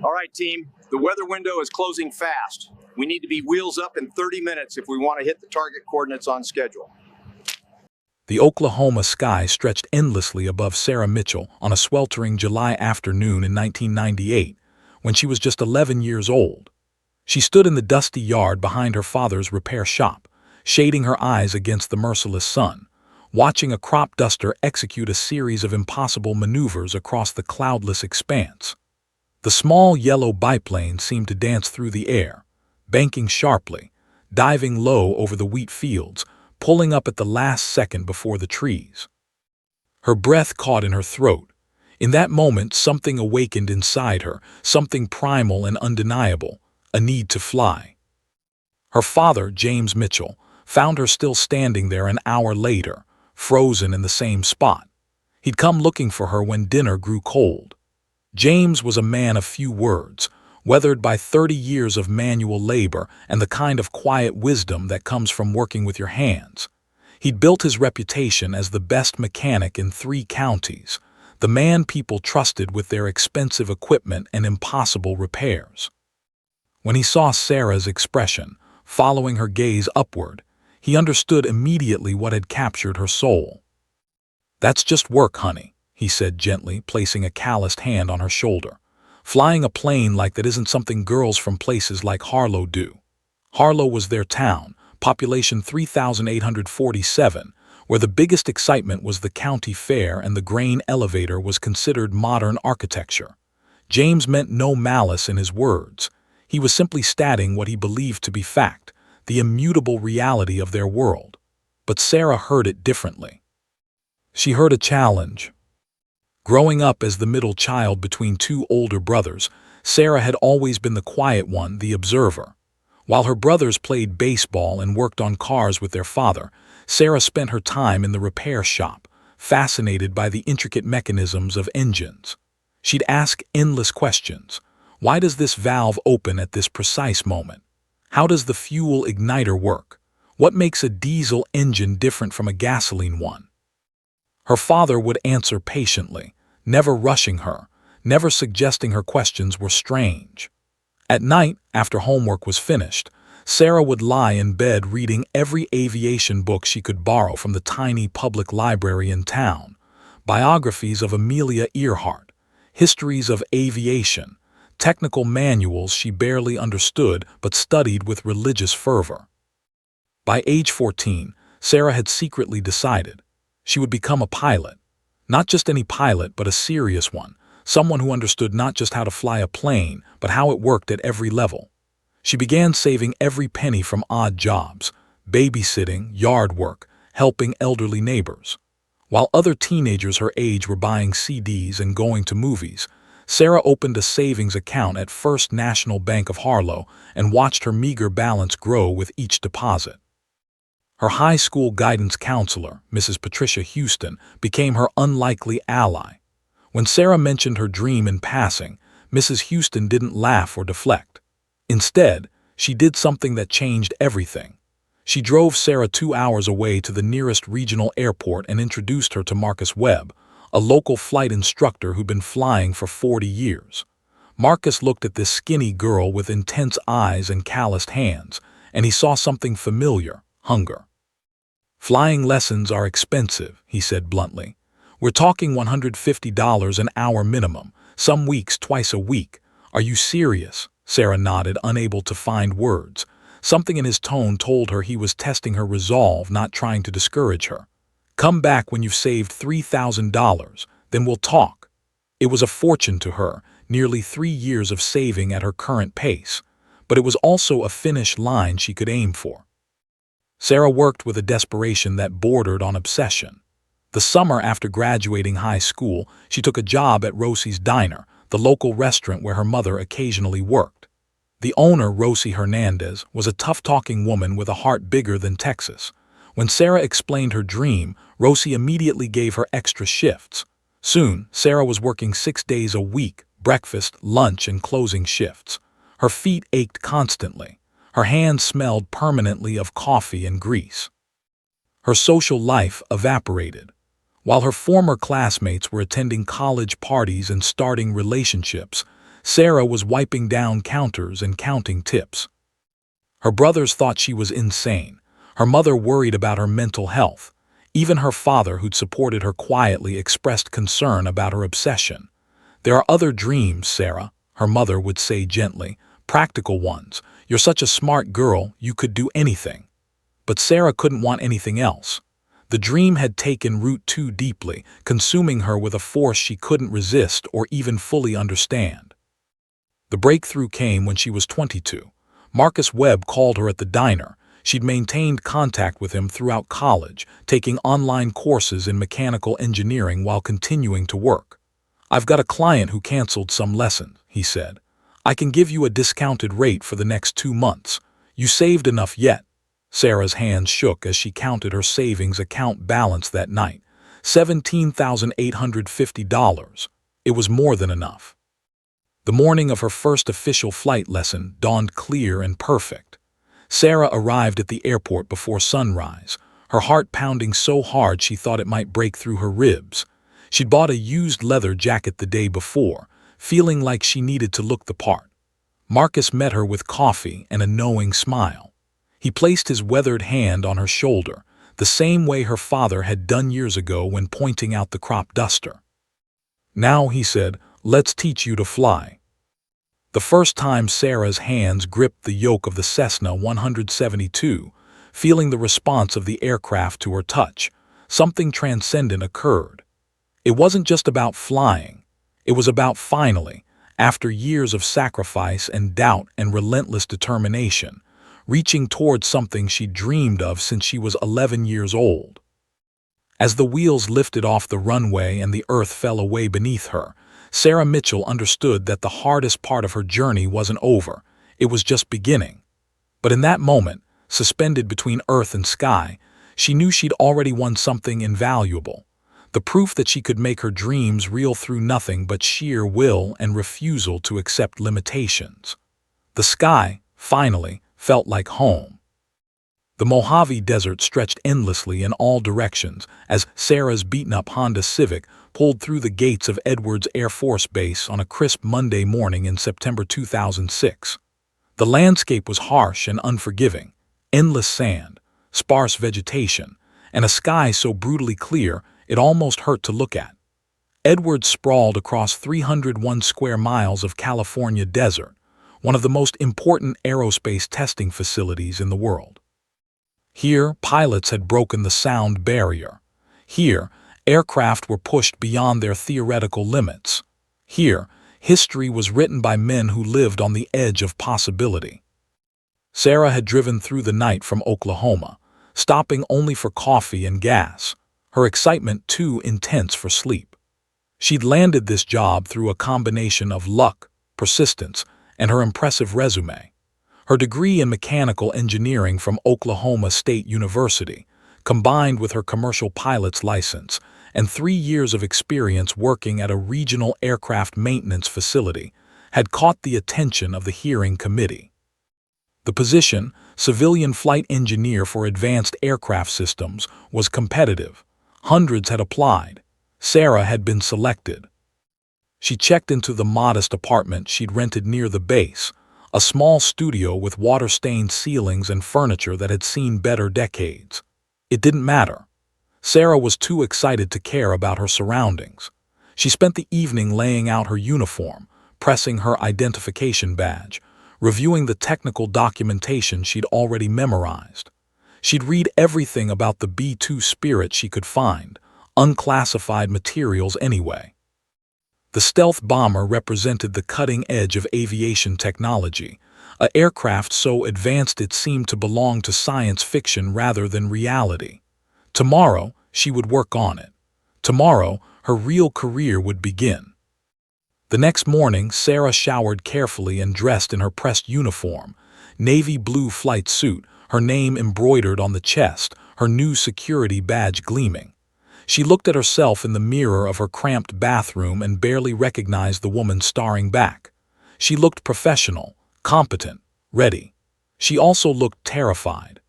All right, team. The weather window is closing fast. We need to be wheels up in 30 minutes if we want to hit the target coordinates on schedule. The Oklahoma sky stretched endlessly above Sarah Mitchell on a sweltering July afternoon in 1998, when she was just 11 years old. She stood in the dusty yard behind her father's repair shop, shading her eyes against the merciless sun, watching a crop duster execute a series of impossible maneuvers across the cloudless expanse. The small yellow biplane seemed to dance through the air, banking sharply, diving low over the wheat fields, pulling up at the last second before the trees. Her breath caught in her throat. In that moment, something awakened inside her, something primal and undeniable, a need to fly. Her father, James Mitchell, found her still standing there an hour later, frozen in the same spot. He'd come looking for her when dinner grew cold. James was a man of few words, weathered by 30 years of manual labor and the kind of quiet wisdom that comes from working with your hands. He'd built his reputation as the best mechanic in 3 counties, the man people trusted with their expensive equipment and impossible repairs. When he saw Sarah's expression, following her gaze upward, he understood immediately what had captured her soul. "That's just work, honey," he said gently, placing a calloused hand on her shoulder. "Flying a plane like that isn't something girls from places like Harlow do." Harlow was their town, population 3,847, where the biggest excitement was the county fair and the grain elevator was considered modern architecture. James meant no malice in his words. He was simply stating what he believed to be fact, the immutable reality of their world. But Sarah heard it differently. She heard a challenge. Growing up as the middle child between 2 older brothers, Sarah had always been the quiet one, the observer. While her brothers played baseball and worked on cars with their father, Sarah spent her time in the repair shop, fascinated by the intricate mechanisms of engines. She'd ask endless questions. Why does this valve open at this precise moment? How does the fuel igniter work? What makes a diesel engine different from a gasoline one? Her father would answer patiently, never rushing her, never suggesting her questions were strange. At night, after homework was finished, Sarah would lie in bed reading every aviation book she could borrow from the tiny public library in town, biographies of Amelia Earhart, histories of aviation, technical manuals she barely understood but studied with religious fervor. By age 14, Sarah had secretly decided she would become a pilot. Not just any pilot, but a serious one, someone who understood not just how to fly a plane, but how it worked at every level. She began saving every penny from odd jobs, babysitting, yard work, helping elderly neighbors. While other teenagers her age were buying CDs and going to movies, Sarah opened a savings account at First National Bank of Harlow and watched her meager balance grow with each deposit. Her high school guidance counselor, Mrs. Patricia Houston, became her unlikely ally. When Sarah mentioned her dream in passing, Mrs. Houston didn't laugh or deflect. Instead, she did something that changed everything. She drove Sarah 2 hours away to the nearest regional airport and introduced her to Marcus Webb, a local flight instructor who'd been flying for 40 years. Marcus looked at this skinny girl with intense eyes and calloused hands, and he saw something familiar: hunger. "Flying lessons are expensive," he said bluntly. "We're talking $150 an hour minimum, some weeks twice a week. Are you serious?" Sarah nodded, unable to find words. Something in his tone told her he was testing her resolve, not trying to discourage her. "Come back when you've saved $3,000, then we'll talk." It was a fortune to her, nearly 3 years of saving at her current pace, but it was also a finish line she could aim for. Sarah worked with a desperation that bordered on obsession. The summer after graduating high school, she took a job at Rosie's Diner, the local restaurant where her mother occasionally worked. The owner, Rosie Hernandez, was a tough-talking woman with a heart bigger than Texas. When Sarah explained her dream, Rosie immediately gave her extra shifts. Soon, Sarah was working 6 days a week, breakfast, lunch, and closing shifts. Her feet ached constantly. Her hands smelled permanently of coffee and grease. Her social life evaporated. While her former classmates were attending college parties and starting relationships, Sarah was wiping down counters and counting tips. Her brothers thought she was insane. Her mother worried about her mental health. Even her father, who'd supported her quietly, expressed concern about her obsession. "There are other dreams, Sarah," her mother would say gently, "practical ones. You're such a smart girl, you could do anything." But Sarah couldn't want anything else. The dream had taken root too deeply, consuming her with a force she couldn't resist or even fully understand. The breakthrough came when she was 22. Marcus Webb called her at the diner. She'd maintained contact with him throughout college, taking online courses in mechanical engineering while continuing to work. "I've got a client who canceled some lessons," he said. "I can give you a discounted rate for the next 2 months. You saved enough yet?" Sarah's hands shook as she counted her savings account balance that night. $17,850. It was more than enough. The morning of her first official flight lesson dawned clear and perfect. Sarah arrived at the airport before sunrise, her heart pounding so hard she thought it might break through her ribs. She'd bought a used leather jacket the day before, feeling like she needed to look the part. Marcus met her with coffee and a knowing smile. He placed his weathered hand on her shoulder, the same way her father had done years ago when pointing out the crop duster. "Now," he said, "let's teach you to fly." The first time Sarah's hands gripped the yoke of the Cessna 172, feeling the response of the aircraft to her touch, something transcendent occurred. It wasn't just about flying. It was about finally, after years of sacrifice and doubt and relentless determination, reaching towards something she dreamed of since she was 11 years old. As the wheels lifted off the runway and the earth fell away beneath her, Sarah Mitchell understood that the hardest part of her journey wasn't over. It was just beginning. But in that moment, suspended between earth and sky, she knew she'd already won something invaluable. The proof that she could make her dreams real through nothing but sheer will and refusal to accept limitations. The sky, finally, felt like home. The Mojave Desert stretched endlessly in all directions as Sarah's beaten-up Honda Civic pulled through the gates of Edwards Air Force Base on a crisp Monday morning in September 2006. The landscape was harsh and unforgiving: endless sand, sparse vegetation, and a sky so brutally clear it almost hurt to look at. Edwards sprawled across 301 square miles of California desert, one of the most important aerospace testing facilities in the world. Here, pilots had broken the sound barrier. Here, aircraft were pushed beyond their theoretical limits. Here, history was written by men who lived on the edge of possibility. Sarah had driven through the night from Oklahoma, stopping only for coffee and gas, her excitement too intense for sleep. She'd landed this job through a combination of luck, persistence, and her impressive resume. Her degree in mechanical engineering from Oklahoma State University, combined with her commercial pilot's license and 3 years of experience working at a regional aircraft maintenance facility, had caught the attention of the hearing committee. The position, civilian flight engineer for advanced aircraft systems, was competitive. Hundreds had applied. Sarah had been selected. She checked into the modest apartment she'd rented near the base, a small studio with water-stained ceilings and furniture that had seen better decades. It didn't matter. Sarah was too excited to care about her surroundings. She spent the evening laying out her uniform, pressing her identification badge, reviewing the technical documentation she'd already memorized. She'd read everything about the B-2 Spirit she could find, unclassified materials anyway. The stealth bomber represented the cutting edge of aviation technology, an aircraft so advanced it seemed to belong to science fiction rather than reality. Tomorrow, she would work on it. Tomorrow, her real career would begin. The next morning, Sarah showered carefully and dressed in her pressed uniform, navy blue flight suit, her name embroidered on the chest, her new security badge gleaming. She looked at herself in the mirror of her cramped bathroom and barely recognized the woman staring back. She looked professional, competent, ready. She also looked terrified.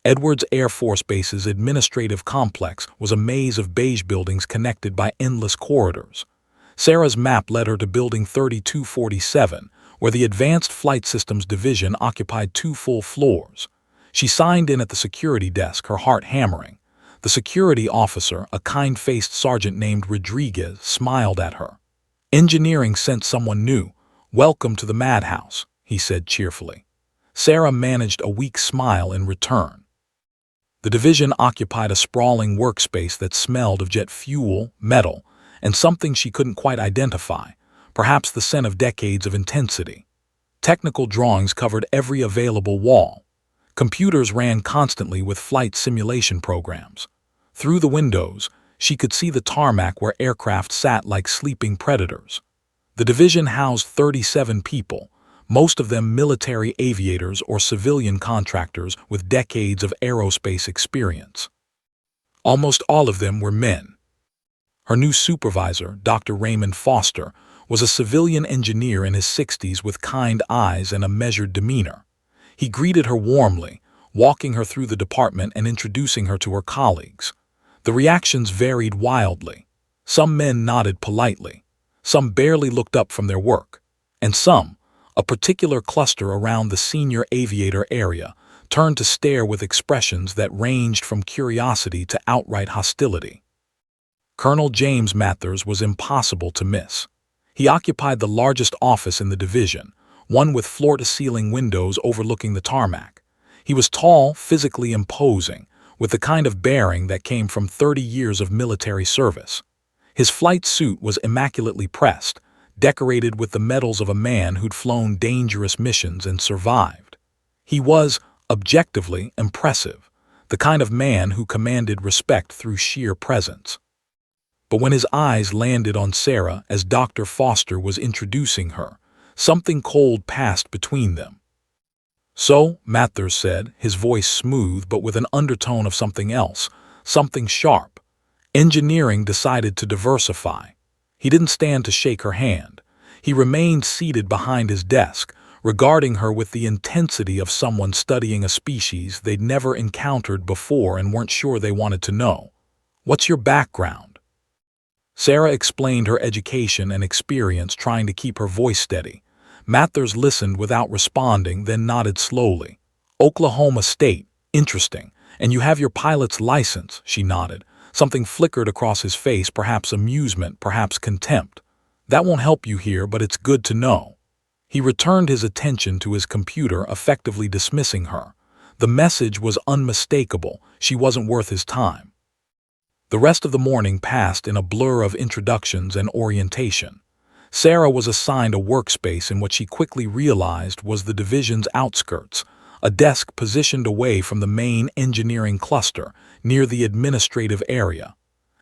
Edwards Air Force Base's administrative complex was a maze of beige buildings connected by endless corridors. Sarah's map led her to Building 3247, where the Advanced Flight Systems Division occupied 2 full floors. She signed in at the security desk, her heart hammering. The security officer, a kind-faced sergeant named Rodriguez, smiled at her. "Engineering sent someone new. Welcome to the madhouse," he said cheerfully. Sarah managed a weak smile in return. The division occupied a sprawling workspace that smelled of jet fuel, metal, and something she couldn't quite identify, perhaps the scent of decades of intensity. Technical drawings covered every available wall. Computers ran constantly with flight simulation programs. Through the windows, she could see the tarmac where aircraft sat like sleeping predators. The division housed 37 people, most of them military aviators or civilian contractors with decades of aerospace experience. Almost all of them were men. Her new supervisor, Dr. Raymond Foster, was a civilian engineer in his 60s with kind eyes and a measured demeanor. He greeted her warmly, walking her through the department and introducing her to her colleagues. The reactions varied wildly. Some men nodded politely, some barely looked up from their work, and some, a particular cluster around the senior aviator area, turned to stare with expressions that ranged from curiosity to outright hostility. Colonel James Mathers was impossible to miss. He occupied the largest office in the division, one with floor-to-ceiling windows overlooking the tarmac. He was tall, physically imposing, with the kind of bearing that came from 30 years of military service. His flight suit was immaculately pressed, decorated with the medals of a man who'd flown dangerous missions and survived. He was, objectively, impressive, the kind of man who commanded respect through sheer presence. But when his eyes landed on Sarah as Dr. Foster was introducing her, something cold passed between them. "So," Mathers said, his voice smooth but with an undertone of something else, something sharp. "Engineering decided to diversify." He didn't stand to shake her hand. He remained seated behind his desk, regarding her with the intensity of someone studying a species they'd never encountered before and weren't sure they wanted to know. "What's your background?" Sarah explained her education and experience, trying to keep her voice steady. Mathers listened without responding, then nodded slowly. "Oklahoma State. Interesting. And you have your pilot's license," she nodded. Something flickered across his face, perhaps amusement, perhaps contempt. "That won't help you here, but it's good to know." He returned his attention to his computer, effectively dismissing her. The message was unmistakable. She wasn't worth his time. The rest of the morning passed in a blur of introductions and orientation. Sarah was assigned a workspace in what she quickly realized was the division's outskirts, a desk positioned away from the main engineering cluster, near the administrative area.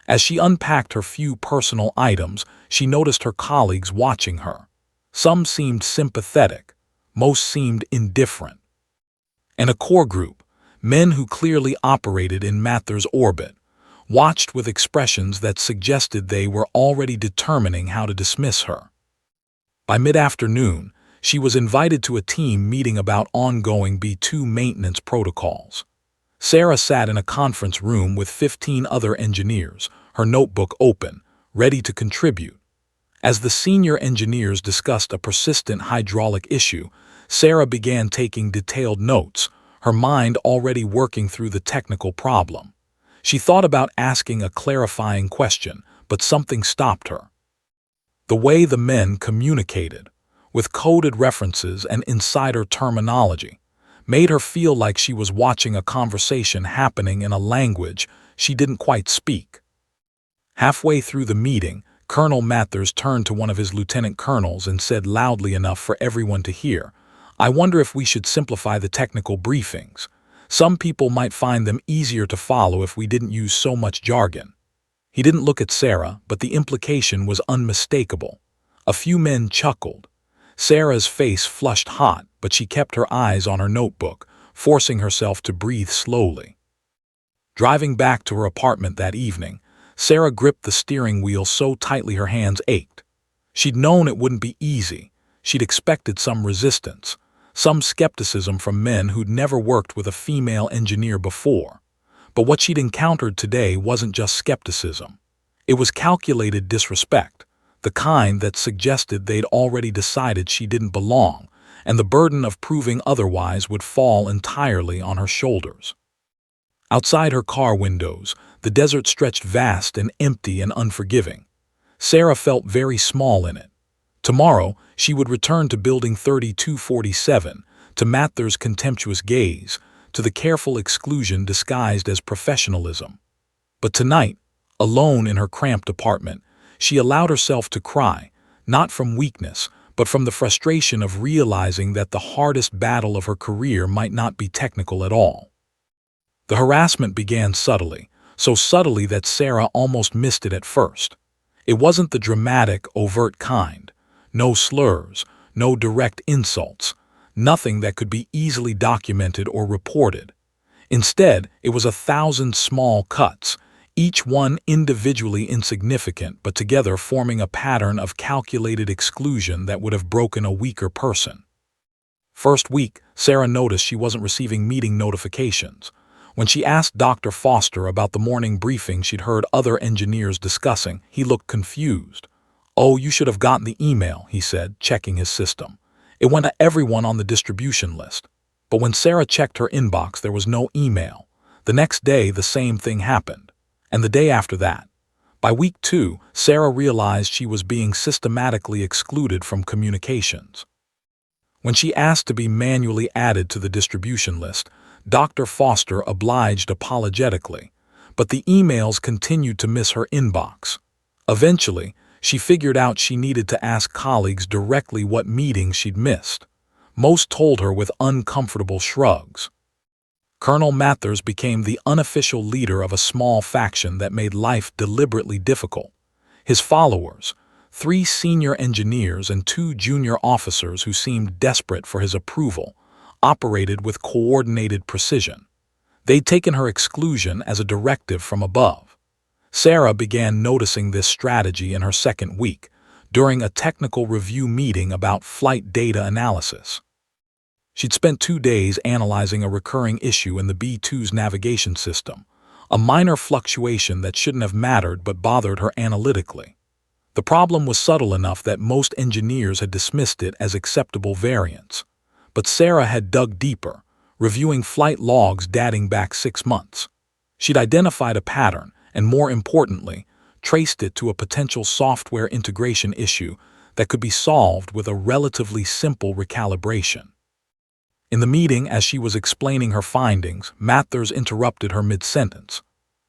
As she unpacked her few personal items, she noticed her colleagues watching her. Some seemed sympathetic, most seemed indifferent. And a core group, men who clearly operated in Mathers' orbit, watched with expressions that suggested they were already determining how to dismiss her. By mid-afternoon, she was invited to a team meeting about ongoing B-2 maintenance protocols. Sarah sat in a conference room with 15 other engineers, her notebook open, ready to contribute. As the senior engineers discussed a persistent hydraulic issue, Sarah began taking detailed notes, her mind already working through the technical problem. She thought about asking a clarifying question, but something stopped her. The way the men communicated, with coded references and insider terminology, made her feel like she was watching a conversation happening in a language she didn't quite speak. Halfway through the meeting, Colonel Mathers turned to one of his lieutenant colonels and said loudly enough for everyone to hear, "I wonder if we should simplify the technical briefings. Some people might find them easier to follow if we didn't use so much jargon." He didn't look at Sarah, but the implication was unmistakable. A few men chuckled. Sarah's face flushed hot, but she kept her eyes on her notebook, forcing herself to breathe slowly. Driving back to her apartment that evening, Sarah gripped the steering wheel so tightly her hands ached. She'd known it wouldn't be easy. She'd expected some resistance, some skepticism from men who'd never worked with a female engineer before. But what she'd encountered today wasn't just skepticism. It was calculated disrespect, the kind that suggested they'd already decided she didn't belong, and the burden of proving otherwise would fall entirely on her shoulders. Outside her car windows, the desert stretched vast and empty and unforgiving. Sarah felt very small in it. Tomorrow, she would return to Building 3247, to Mather's contemptuous gaze, to the careful exclusion disguised as professionalism. But tonight, alone in her cramped apartment, she allowed herself to cry, not from weakness, but from the frustration of realizing that the hardest battle of her career might not be technical at all. The harassment began subtly, so subtly that Sarah almost missed it at first. It wasn't the dramatic, overt kind. No slurs, no direct insults, nothing that could be easily documented or reported. Instead, it was 1,000 small cuts, each one individually insignificant but together forming a pattern of calculated exclusion that would have broken a weaker person. First week, Sarah noticed she wasn't receiving meeting notifications. When she asked Dr. Foster about the morning briefing she'd heard other engineers discussing, he looked confused. "Oh, you should have gotten the email," he said, checking his system. "It went to everyone on the distribution list." But when Sarah checked her inbox, there was no email. The next day, the same thing happened. And the day after that. By week 2, Sarah realized she was being systematically excluded from communications. When she asked to be manually added to the distribution list, Dr. Foster obliged apologetically, but the emails continued to miss her inbox. Eventually, she figured out she needed to ask colleagues directly what meetings she'd missed. Most told her with uncomfortable shrugs. Colonel Mathers became the unofficial leader of a small faction that made life deliberately difficult. His followers, 3 senior engineers and 2 junior officers who seemed desperate for his approval, operated with coordinated precision. They'd taken her exclusion as a directive from above. Sarah began noticing this strategy in her second week, during a technical review meeting about flight data analysis. She'd spent 2 days analyzing a recurring issue in the B-2's navigation system, a minor fluctuation that shouldn't have mattered but bothered her analytically. The problem was subtle enough that most engineers had dismissed it as acceptable variance. But Sarah had dug deeper, reviewing flight logs dating back 6 months. She'd identified a pattern and, more importantly, traced it to a potential software integration issue that could be solved with a relatively simple recalibration. In the meeting, as she was explaining her findings, Mathers interrupted her mid-sentence.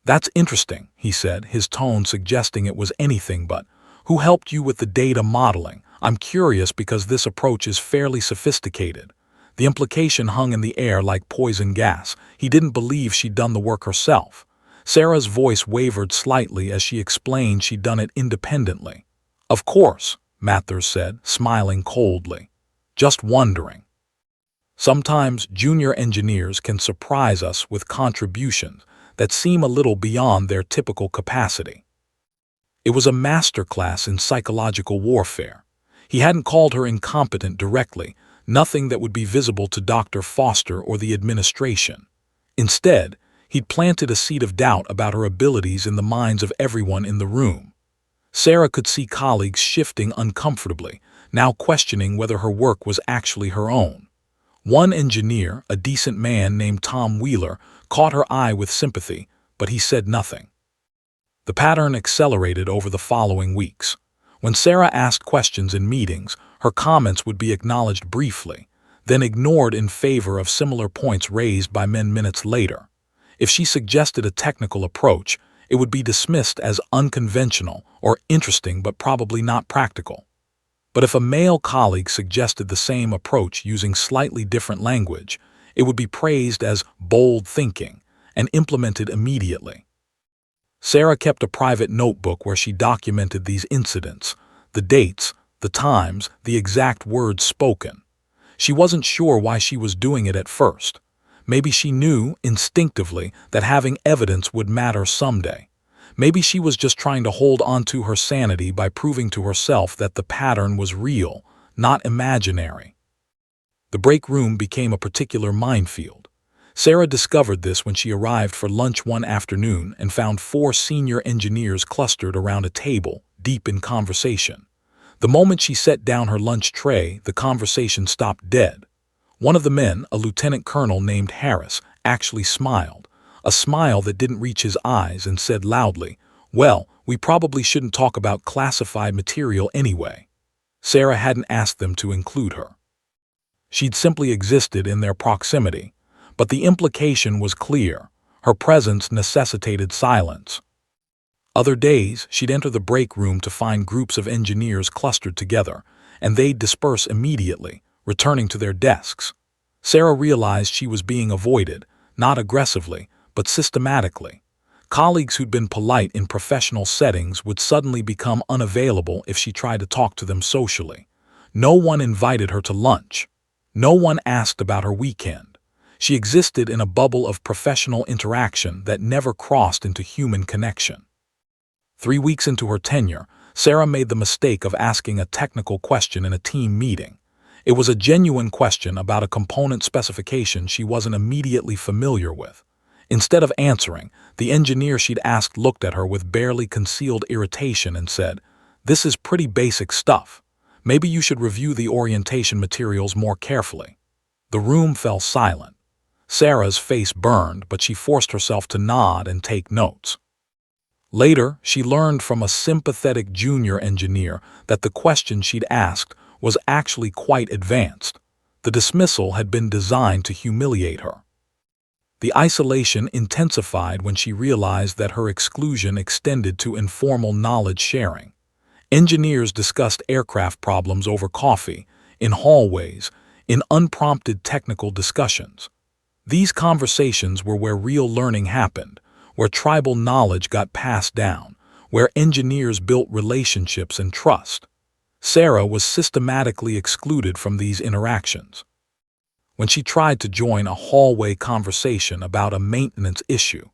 "That's interesting," he said, his tone suggesting it was anything but, "Who helped you with the data modeling? I'm curious because this approach is fairly sophisticated." The implication hung in the air like poison gas. He didn't believe she'd done the work herself. Sarah's voice wavered slightly as she explained she'd done it independently. "Of course," Mathers said, smiling coldly. "Just wondering." Sometimes junior engineers can surprise us with contributions that seem a little beyond their typical capacity. It was a masterclass in psychological warfare. He hadn't called her incompetent directly, nothing that would be visible to Dr. Foster or the administration. Instead, he'd planted a seed of doubt about her abilities in the minds of everyone in the room. Sarah could see colleagues shifting uncomfortably, now questioning whether her work was actually her own. One engineer, a decent man named Tom Wheeler, caught her eye with sympathy, but he said nothing. The pattern accelerated over the following weeks. When Sarah asked questions in meetings, her comments would be acknowledged briefly, then ignored in favor of similar points raised by men minutes later. If she suggested a technical approach, it would be dismissed as unconventional or interesting but probably not practical. But if a male colleague suggested the same approach using slightly different language, it would be praised as bold thinking and implemented immediately. Sarah kept a private notebook where she documented these incidents, the dates, the times, the exact words spoken. She wasn't sure why she was doing it at first. Maybe she knew, instinctively, that having evidence would matter someday. Maybe she was just trying to hold onto her sanity by proving to herself that the pattern was real, not imaginary. The break room became a particular minefield. Sarah discovered this when she arrived for lunch one afternoon and found 4 senior engineers clustered around a table, deep in conversation. The moment she set down her lunch tray, the conversation stopped dead. One of the men, a lieutenant colonel named Harris, actually smiled, a smile that didn't reach his eyes, and said loudly, "Well, we probably shouldn't talk about classified material anyway." Sarah hadn't asked them to include her. She'd simply existed in their proximity, but the implication was clear. Her presence necessitated silence. Other days, she'd enter the break room to find groups of engineers clustered together, and they'd disperse immediately, returning to their desks. Sarah realized she was being avoided, not aggressively, but systematically. Colleagues who'd been polite in professional settings would suddenly become unavailable if she tried to talk to them socially. No one invited her to lunch. No one asked about her weekend. She existed in a bubble of professional interaction that never crossed into human connection. 3 weeks into her tenure, Sarah made the mistake of asking a technical question in a team meeting. It was a genuine question about a component specification she wasn't immediately familiar with. Instead of answering, the engineer she'd asked looked at her with barely concealed irritation and said, "This is pretty basic stuff. Maybe you should review the orientation materials more carefully." The room fell silent. Sarah's face burned, but she forced herself to nod and take notes. Later, she learned from a sympathetic junior engineer that the question she'd asked was actually quite advanced. The dismissal had been designed to humiliate her. The isolation intensified when she realized that her exclusion extended to informal knowledge sharing. Engineers discussed aircraft problems over coffee, in hallways, in unprompted technical discussions. These conversations were where real learning happened, where tribal knowledge got passed down, where engineers built relationships and trust. Sarah was systematically excluded from these interactions. When she tried to join a hallway conversation about a maintenance issue,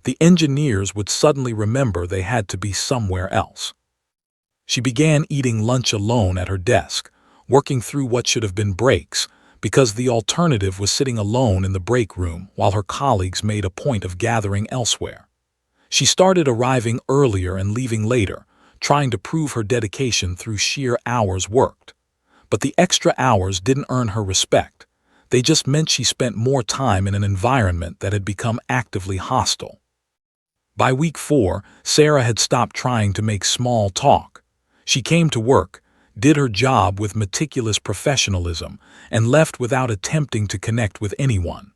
the engineers would suddenly remember they had to be somewhere else. She began eating lunch alone at her desk, working through what should have been breaks, because the alternative was sitting alone in the break room while her colleagues made a point of gathering elsewhere. She started arriving earlier and leaving later, trying to prove her dedication through sheer hours worked. But the extra hours didn't earn her respect. They just meant she spent more time in an environment that had become actively hostile. By week 4, Sarah had stopped trying to make small talk. She came to work, did her job with meticulous professionalism, and left without attempting to connect with anyone.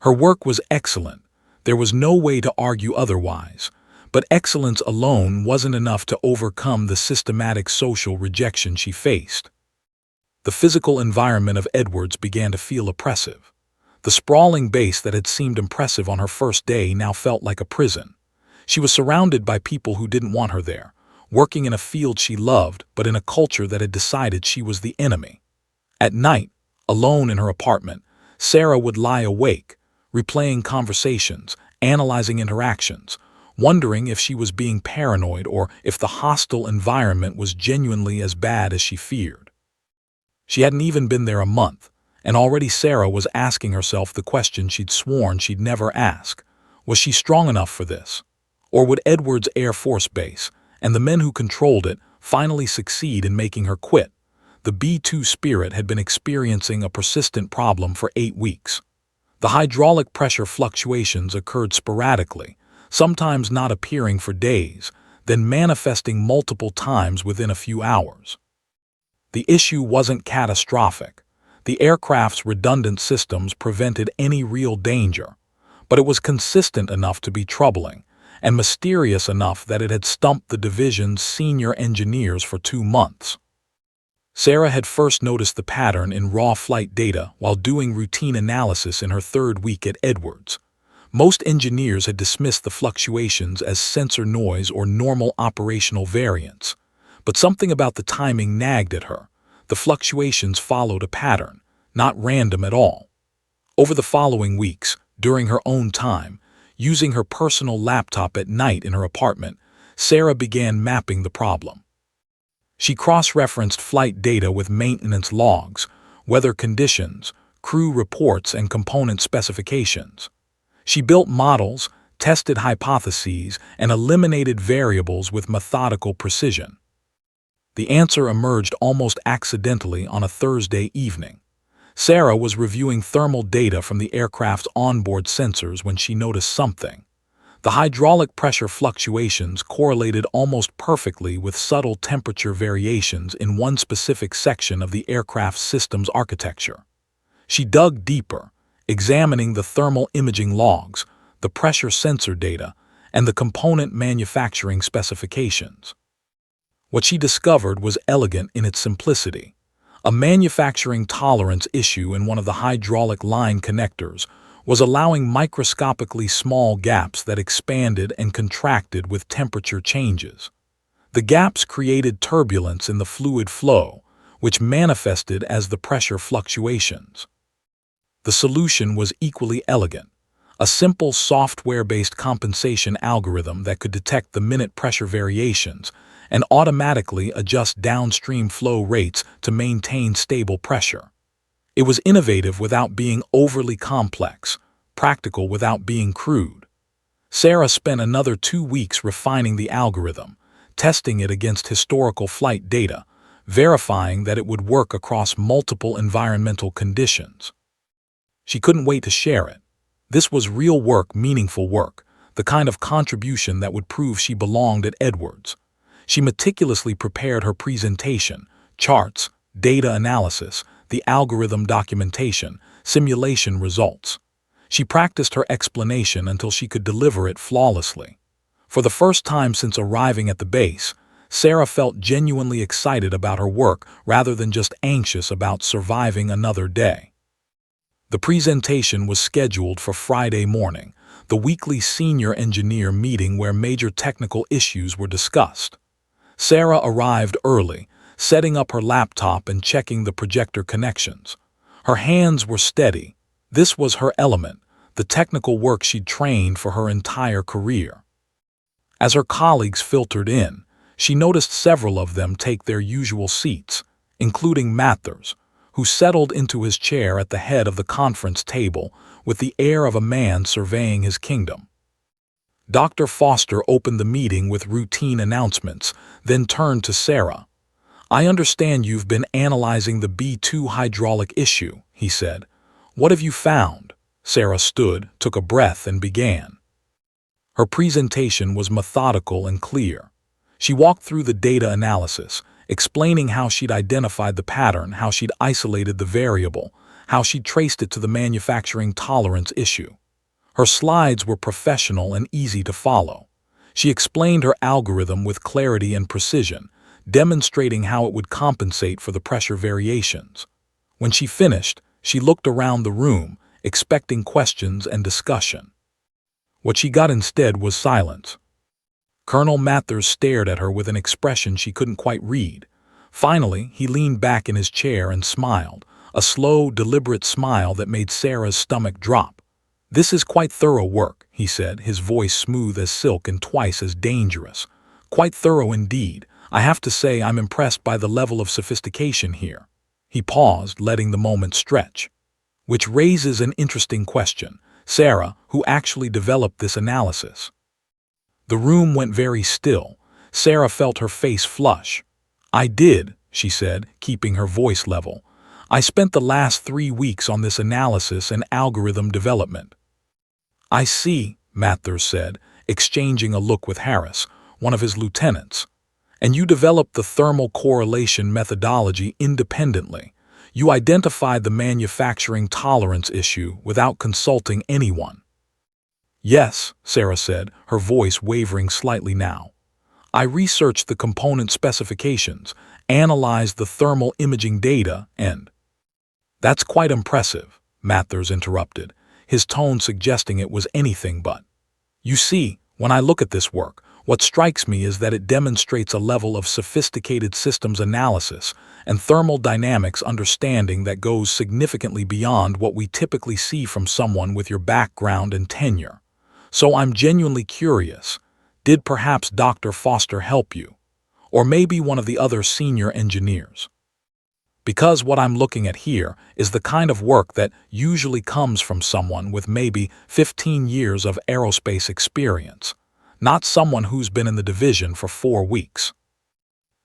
Her work was excellent. There was no way to argue otherwise. But excellence alone wasn't enough to overcome the systematic social rejection she faced. The physical environment of Edwards began to feel oppressive. The sprawling base that had seemed impressive on her first day now felt like a prison. She was surrounded by people who didn't want her there, working in a field she loved, but in a culture that had decided she was the enemy. At night, alone in her apartment, Sarah would lie awake, replaying conversations, analyzing interactions, wondering if she was being paranoid or if the hostile environment was genuinely as bad as she feared. She hadn't even been there a month, and already Sarah was asking herself the question she'd sworn she'd never ask. Was she strong enough for this? Or would Edwards Air Force Base, and the men who controlled it, finally succeed in making her quit? The B-2 Spirit had been experiencing a persistent problem for 8 weeks. The hydraulic pressure fluctuations occurred sporadically, sometimes not appearing for days, then manifesting multiple times within a few hours. The issue wasn't catastrophic. The aircraft's redundant systems prevented any real danger, but it was consistent enough to be troubling, and mysterious enough that it had stumped the division's senior engineers for 2 months. Sarah had first noticed the pattern in raw flight data while doing routine analysis in her 3rd week at Edwards. Most engineers had dismissed the fluctuations as sensor noise or normal operational variance. But something about the timing nagged at her. The fluctuations followed a pattern, not random at all. Over the following weeks, during her own time, using her personal laptop at night in her apartment, Sarah began mapping the problem. She cross-referenced flight data with maintenance logs, weather conditions, crew reports, and component specifications. She built models, tested hypotheses, and eliminated variables with methodical precision. The answer emerged almost accidentally on a Thursday evening. Sarah was reviewing thermal data from the aircraft's onboard sensors when she noticed something. The hydraulic pressure fluctuations correlated almost perfectly with subtle temperature variations in one specific section of the aircraft's system's architecture. She dug deeper, examining the thermal imaging logs, the pressure sensor data, and the component manufacturing specifications. What she discovered was elegant in its simplicity. A manufacturing tolerance issue in one of the hydraulic line connectors was allowing microscopically small gaps that expanded and contracted with temperature changes. The gaps created turbulence in the fluid flow, which manifested as the pressure fluctuations. The solution was equally elegant: a simple software-based compensation algorithm that could detect the minute pressure variations and automatically adjust downstream flow rates to maintain stable pressure. It was innovative without being overly complex, practical without being crude. Sarah spent another 2 weeks refining the algorithm, testing it against historical flight data, verifying that it would work across multiple environmental conditions. She couldn't wait to share it. This was real work, meaningful work, the kind of contribution that would prove she belonged at Edwards. She meticulously prepared her presentation: charts, data analysis, the algorithm documentation, simulation results. She practiced her explanation until she could deliver it flawlessly. For the first time since arriving at the base, Sarah felt genuinely excited about her work rather than just anxious about surviving another day. The presentation was scheduled for Friday morning, the weekly senior engineer meeting where major technical issues were discussed. Sarah arrived early, setting up her laptop and checking the projector connections. Her hands were steady. This was her element, the technical work she'd trained for her entire career. As her colleagues filtered in, she noticed several of them take their usual seats, including Mathers, who settled into his chair at the head of the conference table with the air of a man surveying his kingdom. Dr. Foster opened the meeting with routine announcements, then turned to Sarah. "I understand you've been analyzing the B-2 hydraulic issue," he said. "What have you found?" Sarah stood, took a breath, and began. Her presentation was methodical and clear. She walked through the data analysis, explaining how she'd identified the pattern, how she'd isolated the variable, how she'd traced it to the manufacturing tolerance issue. Her slides were professional and easy to follow. She explained her algorithm with clarity and precision, demonstrating how it would compensate for the pressure variations. When she finished, she looked around the room, expecting questions and discussion. What she got instead was silence. Colonel Mathers stared at her with an expression she couldn't quite read. Finally, he leaned back in his chair and smiled, a slow, deliberate smile that made Sarah's stomach drop. "This is quite thorough work," he said, his voice smooth as silk and twice as dangerous. "Quite thorough indeed. I have to say I'm impressed by the level of sophistication here." He paused, letting the moment stretch. "Which raises an interesting question. Sarah, who actually developed this analysis?" The room went very still. Sarah felt her face flush. "I did," she said, keeping her voice level. "I spent the last 3 weeks on this analysis and algorithm development." "I see," Mathers said, exchanging a look with Harris, one of his lieutenants. "And you developed the thermal correlation methodology independently. You identified the manufacturing tolerance issue without consulting anyone." "Yes," Sarah said, her voice wavering slightly now. "I researched the component specifications, analyzed the thermal imaging data, and—" "That's quite impressive," Mathers interrupted, his tone suggesting it was anything but. "You see, when I look at this work, what strikes me is that it demonstrates a level of sophisticated systems analysis and thermal dynamics understanding that goes significantly beyond what we typically see from someone with your background and tenure. So I'm genuinely curious, did perhaps Dr. Foster help you? Or maybe one of the other senior engineers? Because what I'm looking at here is the kind of work that usually comes from someone with maybe 15 years of aerospace experience, not someone who's been in the division for 4 weeks."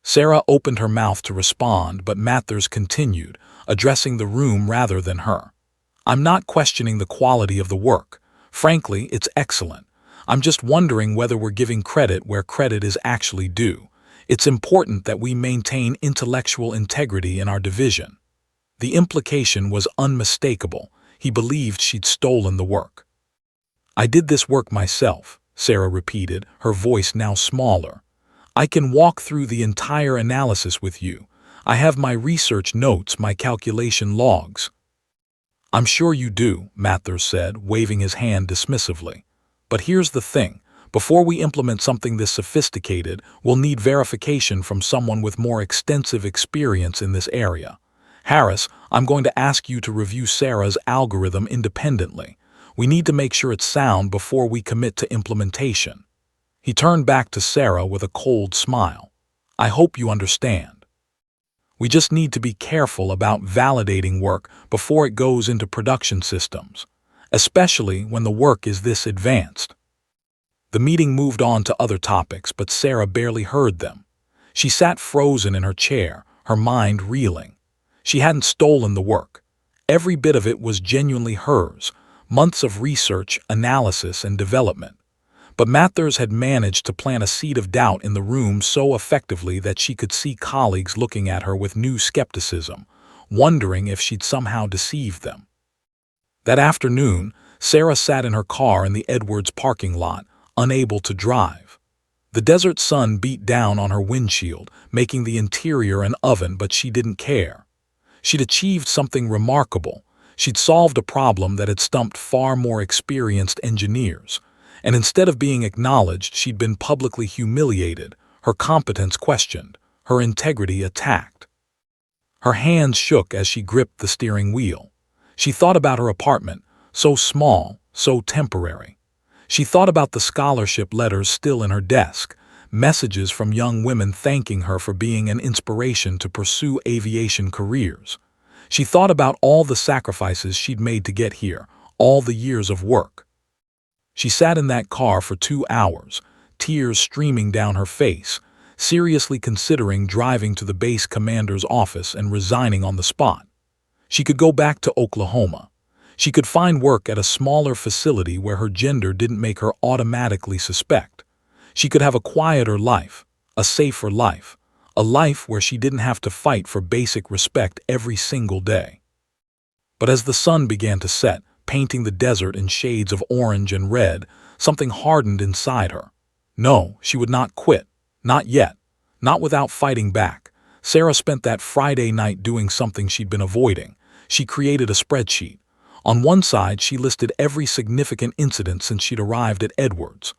Sarah opened her mouth to respond, but Mathers continued, addressing the room rather than her. "I'm not questioning the quality of the work. Frankly, it's excellent. I'm just wondering whether we're giving credit where credit is actually due. It's important that we maintain intellectual integrity in our division." The implication was unmistakable. He believed she'd stolen the work. "I did this work myself," Sarah repeated, her voice now smaller. "I can walk through the entire analysis with you. I have my research notes, my calculation logs." "I'm sure you do," Mathers said, waving his hand dismissively. "But here's the thing. Before we implement something this sophisticated, we'll need verification from someone with more extensive experience in this area. Harris, I'm going to ask you to review Sarah's algorithm independently. We need to make sure it's sound before we commit to implementation." He turned back to Sarah with a cold smile. "I hope you understand. We just need to be careful about validating work before it goes into production systems, especially when the work is this advanced." The meeting moved on to other topics, but Sarah barely heard them. She sat frozen in her chair, her mind reeling. She hadn't stolen the work. Every bit of it was genuinely hers, months of research, analysis, and development. But Mathers had managed to plant a seed of doubt in the room so effectively that she could see colleagues looking at her with new skepticism, wondering if she'd somehow deceived them. That afternoon, Sarah sat in her car in the Edwards parking lot, unable to drive. The desert sun beat down on her windshield, making the interior an oven, but she didn't care. She'd achieved something remarkable. She'd solved a problem that had stumped far more experienced engineers. And instead of being acknowledged, she'd been publicly humiliated, her competence questioned, her integrity attacked. Her hands shook as she gripped the steering wheel. She thought about her apartment, so small, so temporary. She thought about the scholarship letters still in her desk, messages from young women thanking her for being an inspiration to pursue aviation careers. She thought about all the sacrifices she'd made to get here, all the years of work. She sat in that car for 2 hours, tears streaming down her face, seriously considering driving to the base commander's office and resigning on the spot. She could go back to Oklahoma. She could find work at a smaller facility where her gender didn't make her automatically suspect. She could have a quieter life, a safer life, a life where she didn't have to fight for basic respect every single day. But as the sun began to set, painting the desert in shades of orange and red, something hardened inside her. No, she would not quit. Not yet. Not without fighting back. Sarah spent that Friday night doing something she'd been avoiding. She created a spreadsheet. On one side, she listed every significant incident since she'd arrived at Edwards.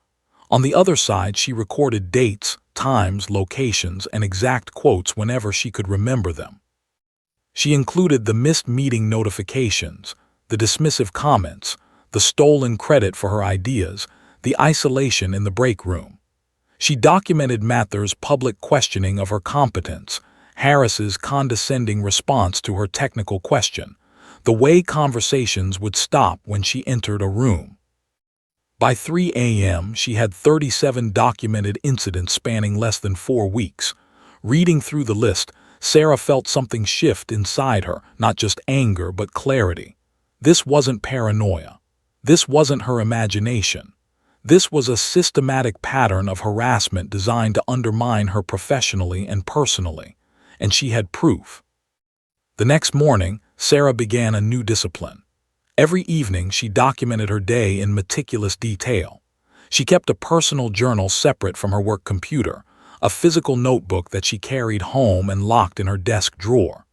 On the other side, she recorded dates, times, locations, and exact quotes whenever she could remember them. She included the missed meeting notifications, the dismissive comments, the stolen credit for her ideas, the isolation in the break room. She documented Mathers' public questioning of her competence, Harris's condescending response to her technical question, the way conversations would stop when she entered a room. By 3 a.m., she had 37 documented incidents spanning less than 4 weeks. Reading through the list, Sarah felt something shift inside her, not just anger but clarity. This wasn't paranoia. This wasn't her imagination. This was a systematic pattern of harassment designed to undermine her professionally and personally, and she had proof. The next morning, Sarah began a new discipline. Every evening, she documented her day in meticulous detail. She kept a personal journal separate from her work computer, a physical notebook that she carried home and locked in her desk drawer.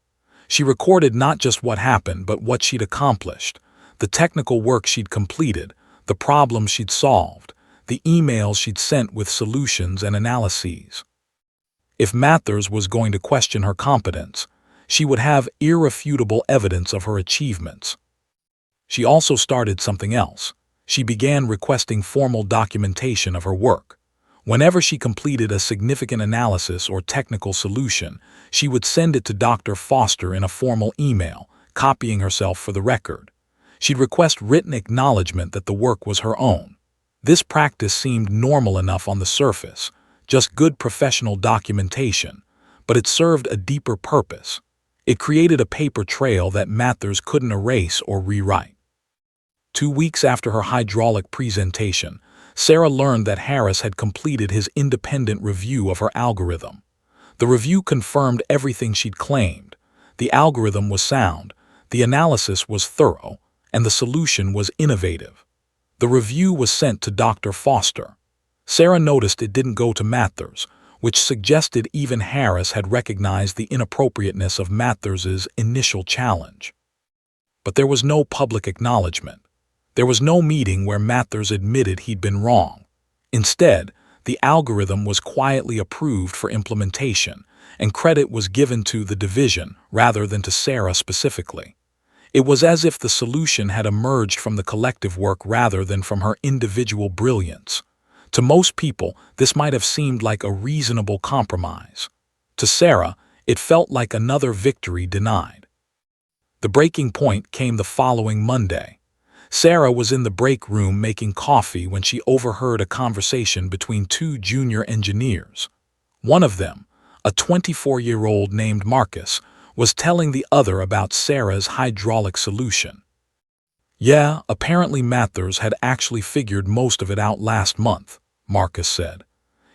She recorded not just what happened, but what she'd accomplished, the technical work she'd completed, the problems she'd solved, the emails she'd sent with solutions and analyses. If Mathers was going to question her competence, she would have irrefutable evidence of her achievements. She also started something else. She began requesting formal documentation of her work. Whenever she completed a significant analysis or technical solution, she would send it to Dr. Foster in a formal email, copying herself for the record. She'd request written acknowledgement that the work was her own. This practice seemed normal enough on the surface, just good professional documentation. but it served a deeper purpose. It created a paper trail that Mathers couldn't erase or rewrite. 2 weeks after her hydraulic presentation, Sarah learned that Harris had completed his independent review of her algorithm. The review confirmed everything she'd claimed. The algorithm was sound, the analysis was thorough, and the solution was innovative. The review was sent to Dr. Foster. Sarah noticed it didn't go to Mathers, which suggested even Harris had recognized the inappropriateness of Mathers's initial challenge. But there was no public acknowledgement. There was no meeting where Mathers admitted he'd been wrong. Instead, the algorithm was quietly approved for implementation, and credit was given to the division rather than to Sarah specifically. It was as if the solution had emerged from the collective work rather than from her individual brilliance. To most people, this might have seemed like a reasonable compromise. To Sarah, it felt like another victory denied. The breaking point came the following Monday. Sarah was in the break room making coffee when she overheard a conversation between two junior engineers. One of them, a 24-year-old named Marcus, was telling the other about Sarah's hydraulic solution. Yeah, apparently Mathers had actually figured most of it out last month, Marcus said.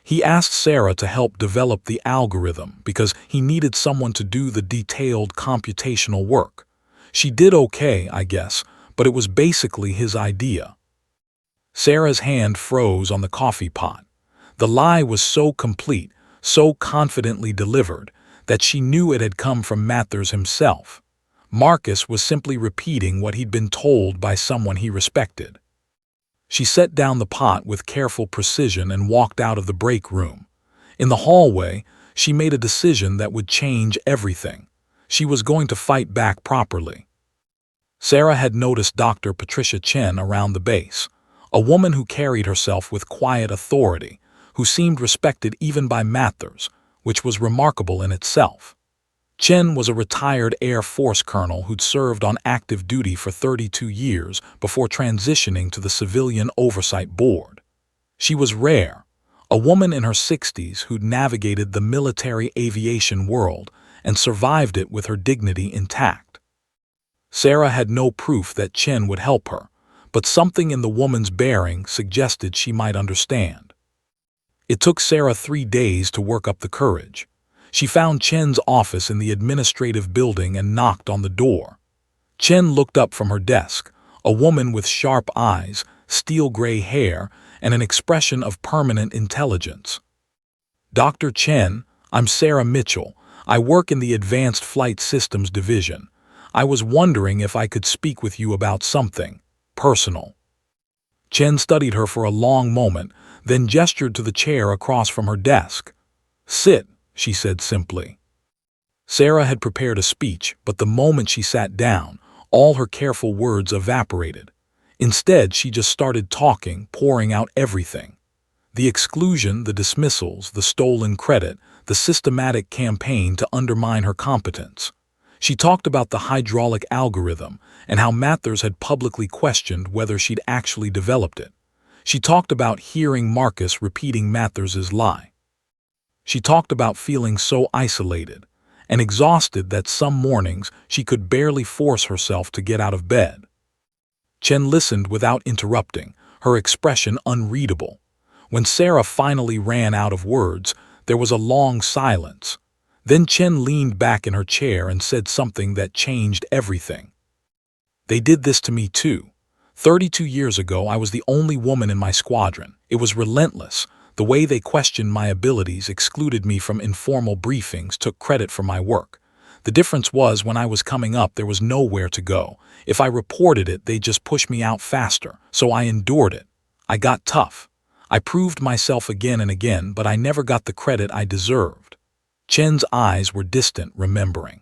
He asked Sarah to help develop the algorithm because he needed someone to do the detailed computational work. She did okay, I guess, but it was basically his idea. Sarah's hand froze on the coffee pot. The lie was so complete, so confidently delivered, that she knew it had come from Mathers himself. Marcus was simply repeating what he'd been told by someone he respected. She set down the pot with careful precision and walked out of the break room. In the hallway, she made a decision that would change everything. She was going to fight back properly. Sarah had noticed Dr. Patricia Chen around the base, a woman who carried herself with quiet authority, who seemed respected even by Mathers, which was remarkable in itself. Chen was a retired Air Force colonel who'd served on active duty for 32 years before transitioning to the Civilian Oversight Board. She was rare, a woman in her 60s who'd navigated the military aviation world and survived it with her dignity intact. Sarah had no proof that Chen would help her, but something in the woman's bearing suggested she might understand. It took Sarah 3 days to work up the courage. She found Chen's office in the administrative building and knocked on the door. Chen looked up from her desk, a woman with sharp eyes, steel-gray hair, and an expression of permanent intelligence. "Dr. Chen, I'm Sarah Mitchell. I work in the Advanced Flight Systems Division. I was wondering if I could speak with you about something personal." Chen studied her for a long moment, then gestured to the chair across from her desk. "Sit," she said simply. Sarah had prepared a speech, but the moment she sat down, all her careful words evaporated. Instead, she just started talking, pouring out everything. The exclusion, the dismissals, the stolen credit, the systematic campaign to undermine her competence. She talked about the hydraulic algorithm and how Mathers had publicly questioned whether she'd actually developed it. She talked about hearing Marcus repeating Mathers's lie. She talked about feeling so isolated and exhausted that some mornings she could barely force herself to get out of bed. Chen listened without interrupting, her expression unreadable. When Sarah finally ran out of words, there was a long silence. Then Chen leaned back in her chair and said something that changed everything. "They did this to me too. 32 years ago, I was the only woman in my squadron. It was relentless. The way they questioned my abilities, excluded me from informal briefings, took credit for my work. The difference was when I was coming up, there was nowhere to go. If I reported it, they'd just push me out faster. So I endured it. I got tough. I proved myself again and again, but I never got the credit I deserved." Chen's eyes were distant, remembering.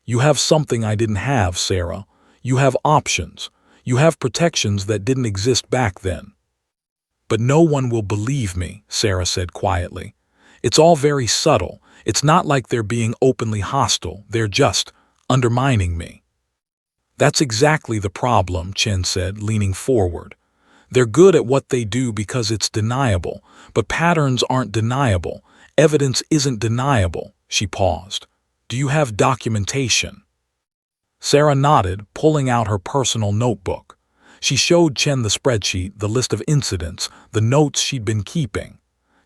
"You have something I didn't have, Sarah. You have options. You have protections that didn't exist back then." "But no one will believe me," Sarah said quietly. "It's all very subtle. It's not like they're being openly hostile. They're just undermining me." "That's exactly the problem," Chen said, leaning forward. "They're good at what they do because it's deniable, but patterns aren't deniable. Evidence isn't deniable." She paused. Do you have documentation? Sarah nodded, pulling out her personal notebook. She showed Chen the spreadsheet, the list of incidents, the notes she'd been keeping.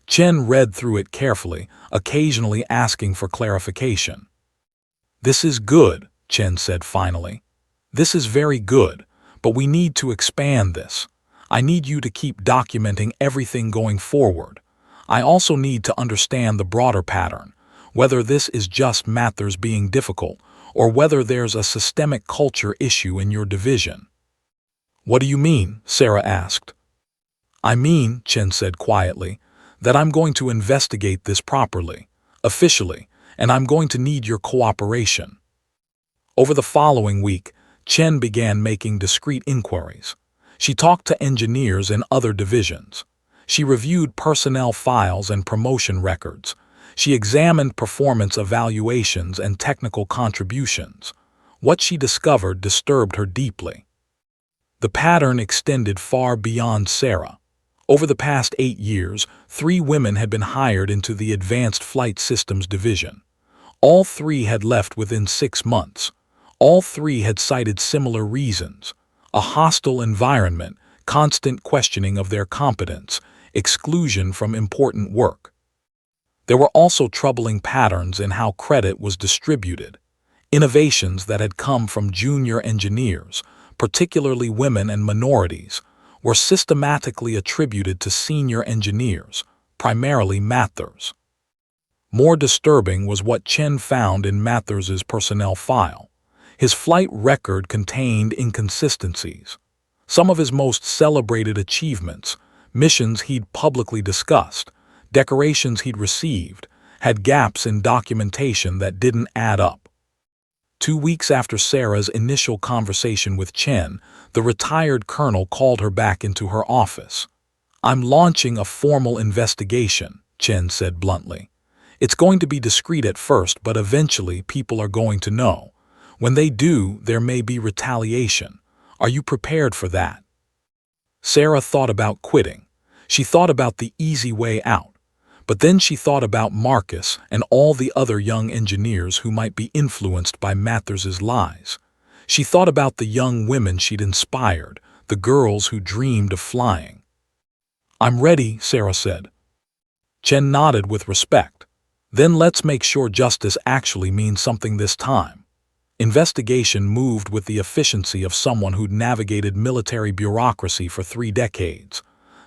Chen read through it carefully, occasionally asking for clarification. This is good, Chen said finally. This is very good, but we need to expand this. I need you to keep documenting everything going forward. I also need to understand the broader pattern, whether this is just Mathers being difficult or whether there's a systemic culture issue in your division. What do you mean? Sarah asked. I mean, Chen said quietly, that I'm going to investigate this properly, officially, and I'm going to need your cooperation. Over the following week, Chen began making discreet inquiries. She talked to engineers in other divisions. She reviewed personnel files and promotion records. She examined performance evaluations and technical contributions. What she discovered disturbed her deeply. The pattern extended far beyond Sarah. Over the past 8 years, 3 women had been hired into the Advanced Flight Systems Division. All 3 had left within 6 months. All 3 had cited similar reasons: a hostile environment, constant questioning of their competence, exclusion from important work. There were also troubling patterns in how credit was distributed. Innovations that had come from junior engineers, particularly women and minorities, were systematically attributed to senior engineers, primarily Mathers. More disturbing was what Chen found in Mathers's personnel file. His flight record contained inconsistencies. Some of his most celebrated achievements, missions he'd publicly discussed, decorations he'd received, had gaps in documentation that didn't add up. 2 weeks after Sarah's initial conversation with Chen, the retired colonel called her back into her office. I'm launching a formal investigation, Chen said bluntly. It's going to be discreet at first, but eventually people are going to know. When they do, there may be retaliation. Are you prepared for that? Sarah thought about quitting. She thought about the easy way out. But then she thought about Marcus and all the other young engineers who might be influenced by Mathers's lies. She thought about the young women she'd inspired, the girls who dreamed of flying. I'm ready, Sarah said. Chen nodded with respect. Then let's make sure justice actually means something this time. Investigation moved with the efficiency of someone who'd navigated military bureaucracy for 3 decades.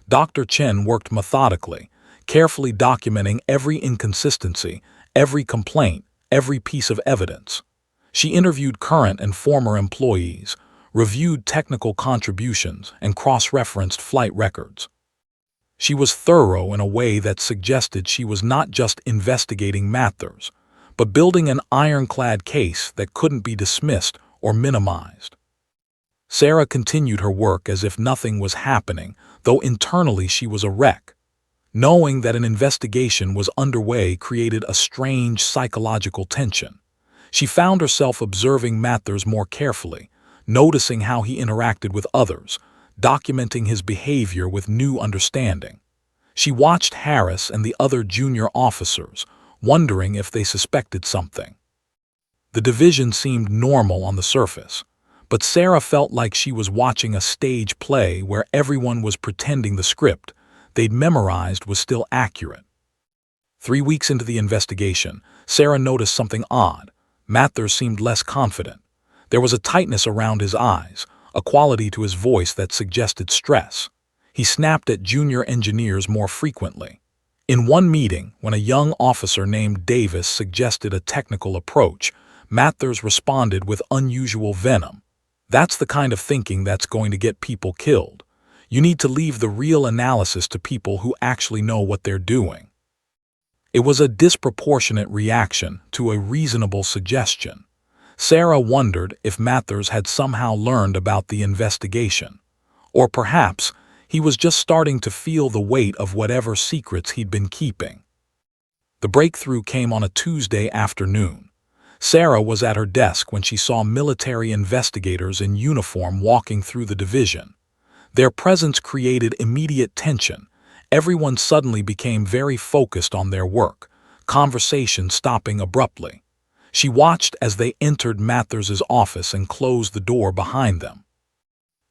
Dr. Chen worked methodically, carefully documenting every inconsistency, every complaint, every piece of evidence. She interviewed current and former employees, reviewed technical contributions, and cross-referenced flight records. She was thorough in a way that suggested she was not just investigating Mathers, but building an ironclad case that couldn't be dismissed or minimized. Sarah continued her work as if nothing was happening, though internally she was a wreck. Knowing that an investigation was underway created a strange psychological tension. She found herself observing Mathers more carefully, noticing how he interacted with others, documenting his behavior with new understanding. She watched Harris and the other junior officers, wondering if they suspected something. The division seemed normal on the surface, but Sarah felt like she was watching a stage play where everyone was pretending the script they'd memorized was still accurate. 3 weeks into the investigation, Sarah noticed something odd. Mathers seemed less confident. There was a tightness around his eyes, a quality to his voice that suggested stress. He snapped at junior engineers more frequently. In one meeting, when a young officer named Davis suggested a technical approach, Mathers responded with unusual venom. That's the kind of thinking that's going to get people killed. You need to leave the real analysis to people who actually know what they're doing. It was a disproportionate reaction to a reasonable suggestion. Sarah wondered if Mathers had somehow learned about the investigation. Or perhaps he was just starting to feel the weight of whatever secrets he'd been keeping. The breakthrough came on a Tuesday afternoon. Sarah was at her desk when she saw military investigators in uniform walking through the division. Their presence created immediate tension. Everyone suddenly became very focused on their work, conversation stopping abruptly. She watched as they entered Mathers's office and closed the door behind them.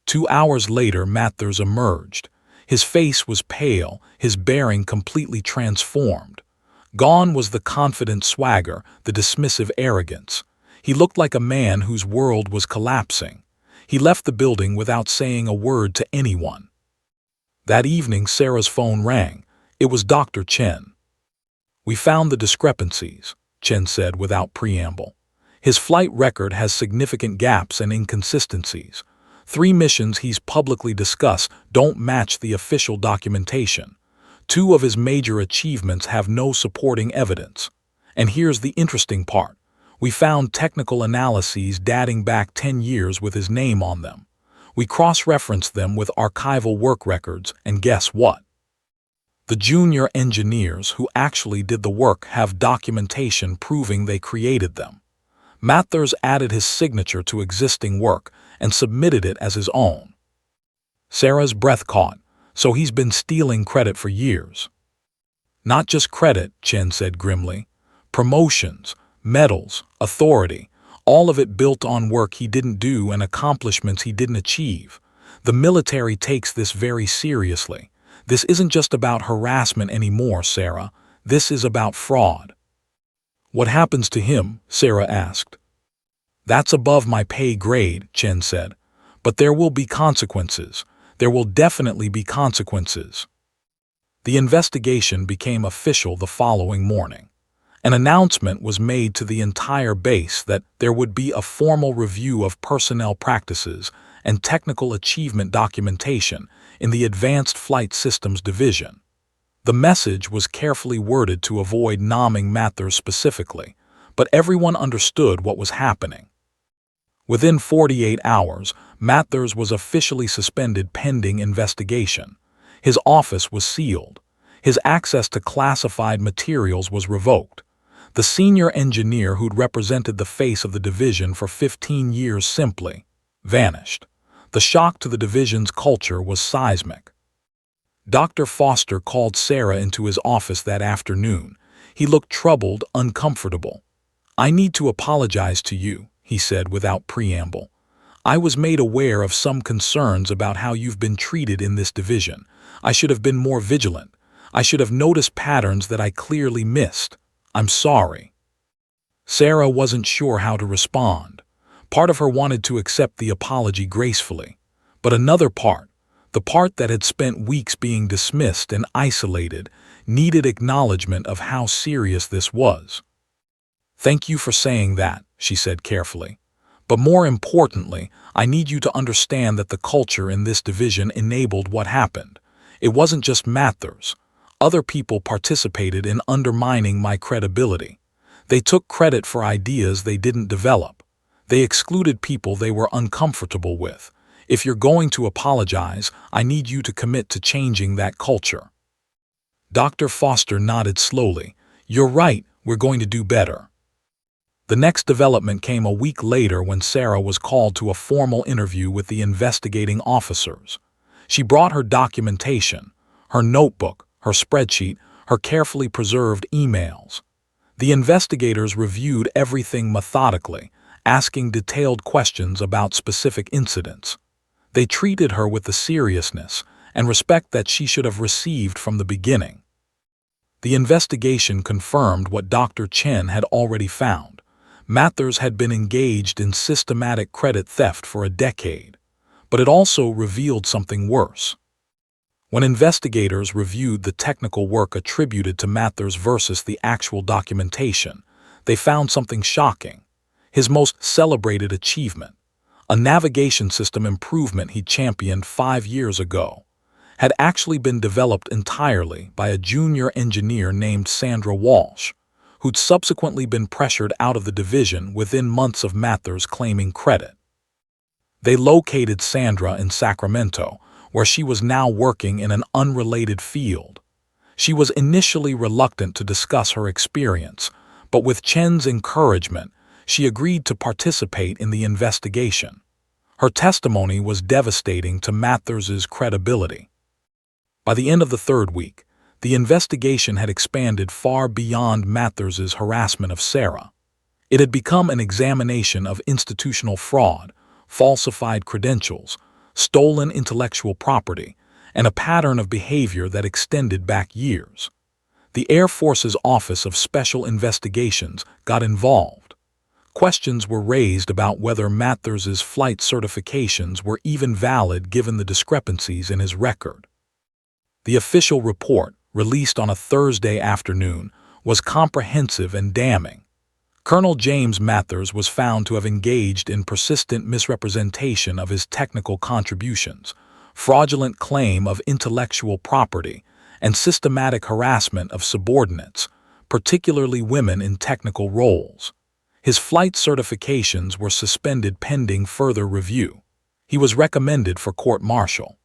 2 hours later, Mathers emerged. His face was pale, his bearing completely transformed. Gone was the confident swagger, the dismissive arrogance. He looked like a man whose world was collapsing. He left the building without saying a word to anyone. That evening, Sarah's phone rang. It was Dr. Chen. "We found the discrepancies," Chen said without preamble. "His flight record has significant gaps and inconsistencies. 3 missions he's publicly discussed don't match the official documentation. 2 of his major achievements have no supporting evidence. And here's the interesting part. We found technical analyses dating back 10 years with his name on them. We cross-referenced them with archival work records, and guess what? The junior engineers who actually did the work have documentation proving they created them." Mathers added his signature to existing work and submitted it as his own. Sarah's breath caught. So he's been stealing credit for years. "Not just credit," Chen said grimly. "Promotions, medals, authority, all of it built on work he didn't do and accomplishments he didn't achieve. The military takes this very seriously. This isn't just about harassment anymore, Sarah. This is about fraud." "What happens to him?" Sarah asked. "That's above my pay grade," Chen said. "But there will be consequences. There will definitely be consequences." The investigation became official the following morning. An announcement was made to the entire base that there would be a formal review of personnel practices and technical achievement documentation in the Advanced Flight Systems Division. The message was carefully worded to avoid naming Mathers specifically, but everyone understood what was happening. Within 48 hours, Mathers was officially suspended pending investigation. His office was sealed. His access to classified materials was revoked. The senior engineer who'd represented the face of the division for 15 years simply vanished. The shock to the division's culture was seismic. Dr. Foster called Sarah into his office that afternoon. He looked troubled, uncomfortable. "I need to apologize to you," he said without preamble. "I was made aware of some concerns about how you've been treated in this division. I should have been more vigilant. I should have noticed patterns that I clearly missed. I'm sorry." Sarah wasn't sure how to respond. Part of her wanted to accept the apology gracefully, but another part, the part that had spent weeks being dismissed and isolated, needed acknowledgement of how serious this was. "Thank you for saying that," she said carefully. "But more importantly, I need you to understand that the culture in this division enabled what happened. It wasn't just Mathers. Other people participated in undermining my credibility. They took credit for ideas they didn't develop. They excluded people they were uncomfortable with. If you're going to apologize, I need you to commit to changing that culture." Dr. Foster nodded slowly. "You're right, we're going to do better." The next development came a week later when Sarah was called to a formal interview with the investigating officers. She brought her documentation, her notebook, her spreadsheet, her carefully preserved emails. The investigators reviewed everything methodically, asking detailed questions about specific incidents. They treated her with the seriousness and respect that she should have received from the beginning. The investigation confirmed what Dr. Chen had already found. Mathers had been engaged in systematic credit theft for a decade, but it also revealed something worse. When investigators reviewed the technical work attributed to Mathers versus the actual documentation, they found something shocking. His most celebrated achievement, a navigation system improvement he championed 5 years ago, had actually been developed entirely by a junior engineer named Sandra Walsh, who'd subsequently been pressured out of the division within months of Mathers claiming credit. They located Sandra in Sacramento, where she was now working in an unrelated field. She was initially reluctant to discuss her experience, but with Chen's encouragement, she agreed to participate in the investigation. Her testimony was devastating to Mathers's credibility. By the end of the 3rd week, The investigation had expanded far beyond Mathers's harassment of Sarah. It had become an examination of institutional fraud, falsified credentials, stolen intellectual property, and a pattern of behavior that extended back years. The Air Force's Office of Special Investigations got involved. Questions were raised about whether Mathers's flight certifications were even valid given the discrepancies in his record. The official report, released on a Thursday afternoon, was comprehensive and damning. Colonel James Mathers was found to have engaged in persistent misrepresentation of his technical contributions, fraudulent claim of intellectual property, and systematic harassment of subordinates, particularly women in technical roles. His flight certifications were suspended pending further review. He was recommended for court-martial.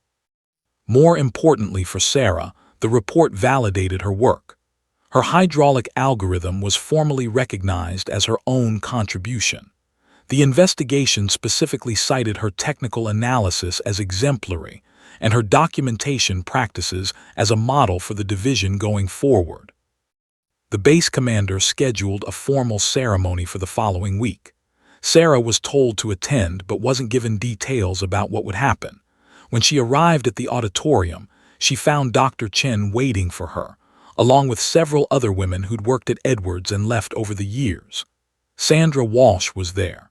More importantly for Sarah, the report validated her work. Her hydraulic algorithm was formally recognized as her own contribution. The investigation specifically cited her technical analysis as exemplary and her documentation practices as a model for the division going forward. The base commander scheduled a formal ceremony for the following week. Sarah was told to attend but wasn't given details about what would happen. When she arrived at the auditorium, she found Dr. Chen waiting for her, along with several other women who'd worked at Edwards and left over the years. Sandra Walsh was there.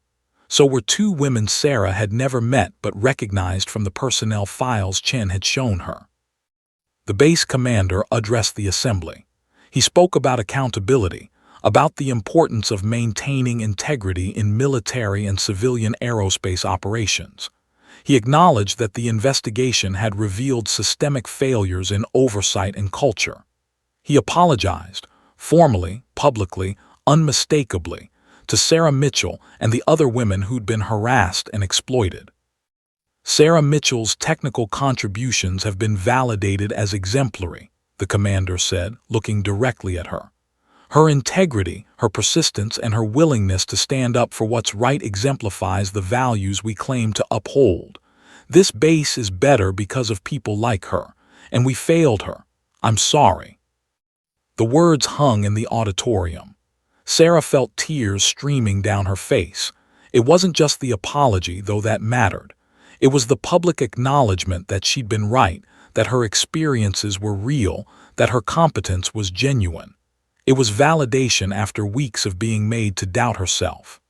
So were two women Sarah had never met but recognized from the personnel files Chen had shown her. The base commander addressed the assembly. He spoke about accountability, about the importance of maintaining integrity in military and civilian aerospace operations. He acknowledged that the investigation had revealed systemic failures in oversight and culture. He apologized, formally, publicly, unmistakably, to Sarah Mitchell and the other women who'd been harassed and exploited. Sarah Mitchell's technical contributions have been validated as exemplary, the commander said, looking directly at her. Her integrity, her persistence, and her willingness to stand up for what's right exemplifies the values we claim to uphold. This base is better because of people like her, and we failed her. I'm sorry. The words hung in the auditorium. Sarah felt tears streaming down her face. It wasn't just the apology, though that mattered. It was the public acknowledgement that she'd been right, that her experiences were real, that her competence was genuine. It was validation after weeks of being made to doubt herself.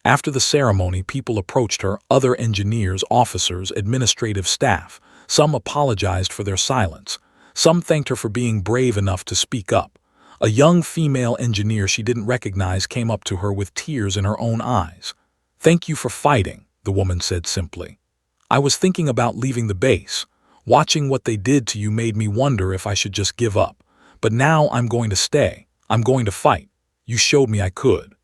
After the ceremony, people approached her, other engineers, officers, administrative staff. Some apologized for their silence. Some thanked her for being brave enough to speak up. A young female engineer she didn't recognize came up to her with tears in her own eyes. "Thank you for fighting," the woman said simply. "I was thinking about leaving the base. Watching what they did to you made me wonder if I should just give up. But now I'm going to stay. I'm going to fight. You showed me I could."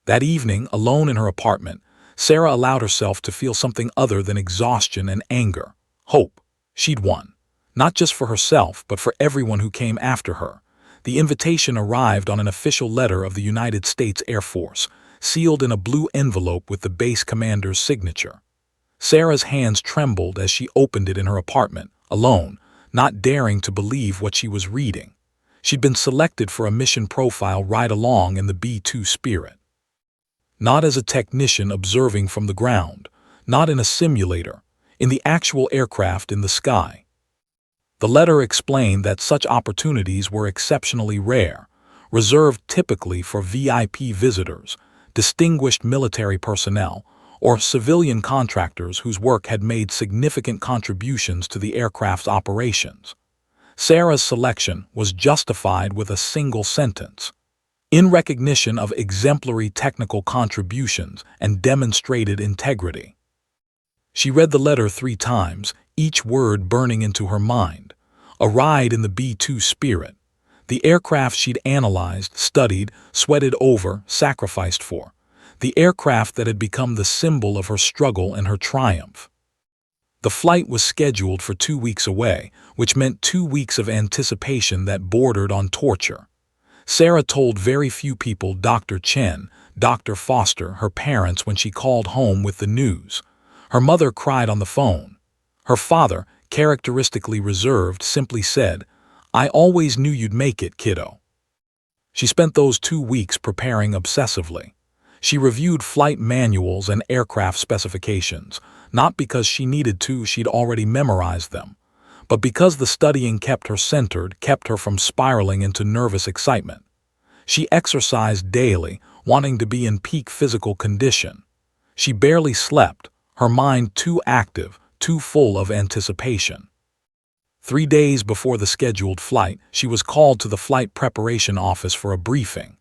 That evening, alone in her apartment, Sarah allowed herself to feel something other than exhaustion and anger. Hope. She'd won. Not just for herself, but for everyone who came after her. The invitation arrived on an official letter of the United States Air Force, sealed in a blue envelope with the base commander's signature. Sarah's hands trembled as she opened it in her apartment, alone, not daring to believe what she was reading. She'd been selected for a mission profile right along in the B-2 spirit. Not as a technician observing from the ground, not in a simulator, in the actual aircraft in the sky. The letter explained that such opportunities were exceptionally rare, reserved typically for VIP visitors, distinguished military personnel, or civilian contractors whose work had made significant contributions to the aircraft's operations. Sarah's selection was justified with a single sentence: "In recognition of exemplary technical contributions and demonstrated integrity." She read the letter 3 times, each word burning into her mind. A ride in the B-2 spirit. The aircraft she'd analyzed, studied, sweated over, sacrificed for. The aircraft that had become the symbol of her struggle and her triumph. The flight was scheduled for 2 weeks away, which meant 2 weeks of anticipation that bordered on torture. Sarah told very few people Dr. Chen, Dr. Foster, her parents, when she called home with the news. Her mother cried on the phone. Her father, characteristically reserved, simply said, "I always knew you'd make it, kiddo." She spent those 2 weeks preparing obsessively. She reviewed flight manuals and aircraft specifications, not because she needed to, she'd already memorized them, but because the studying kept her centered, kept her from spiraling into nervous excitement. She exercised daily, wanting to be in peak physical condition. She barely slept, her mind too active, too full of anticipation. 3 days before the scheduled flight, she was called to the flight preparation office for a briefing.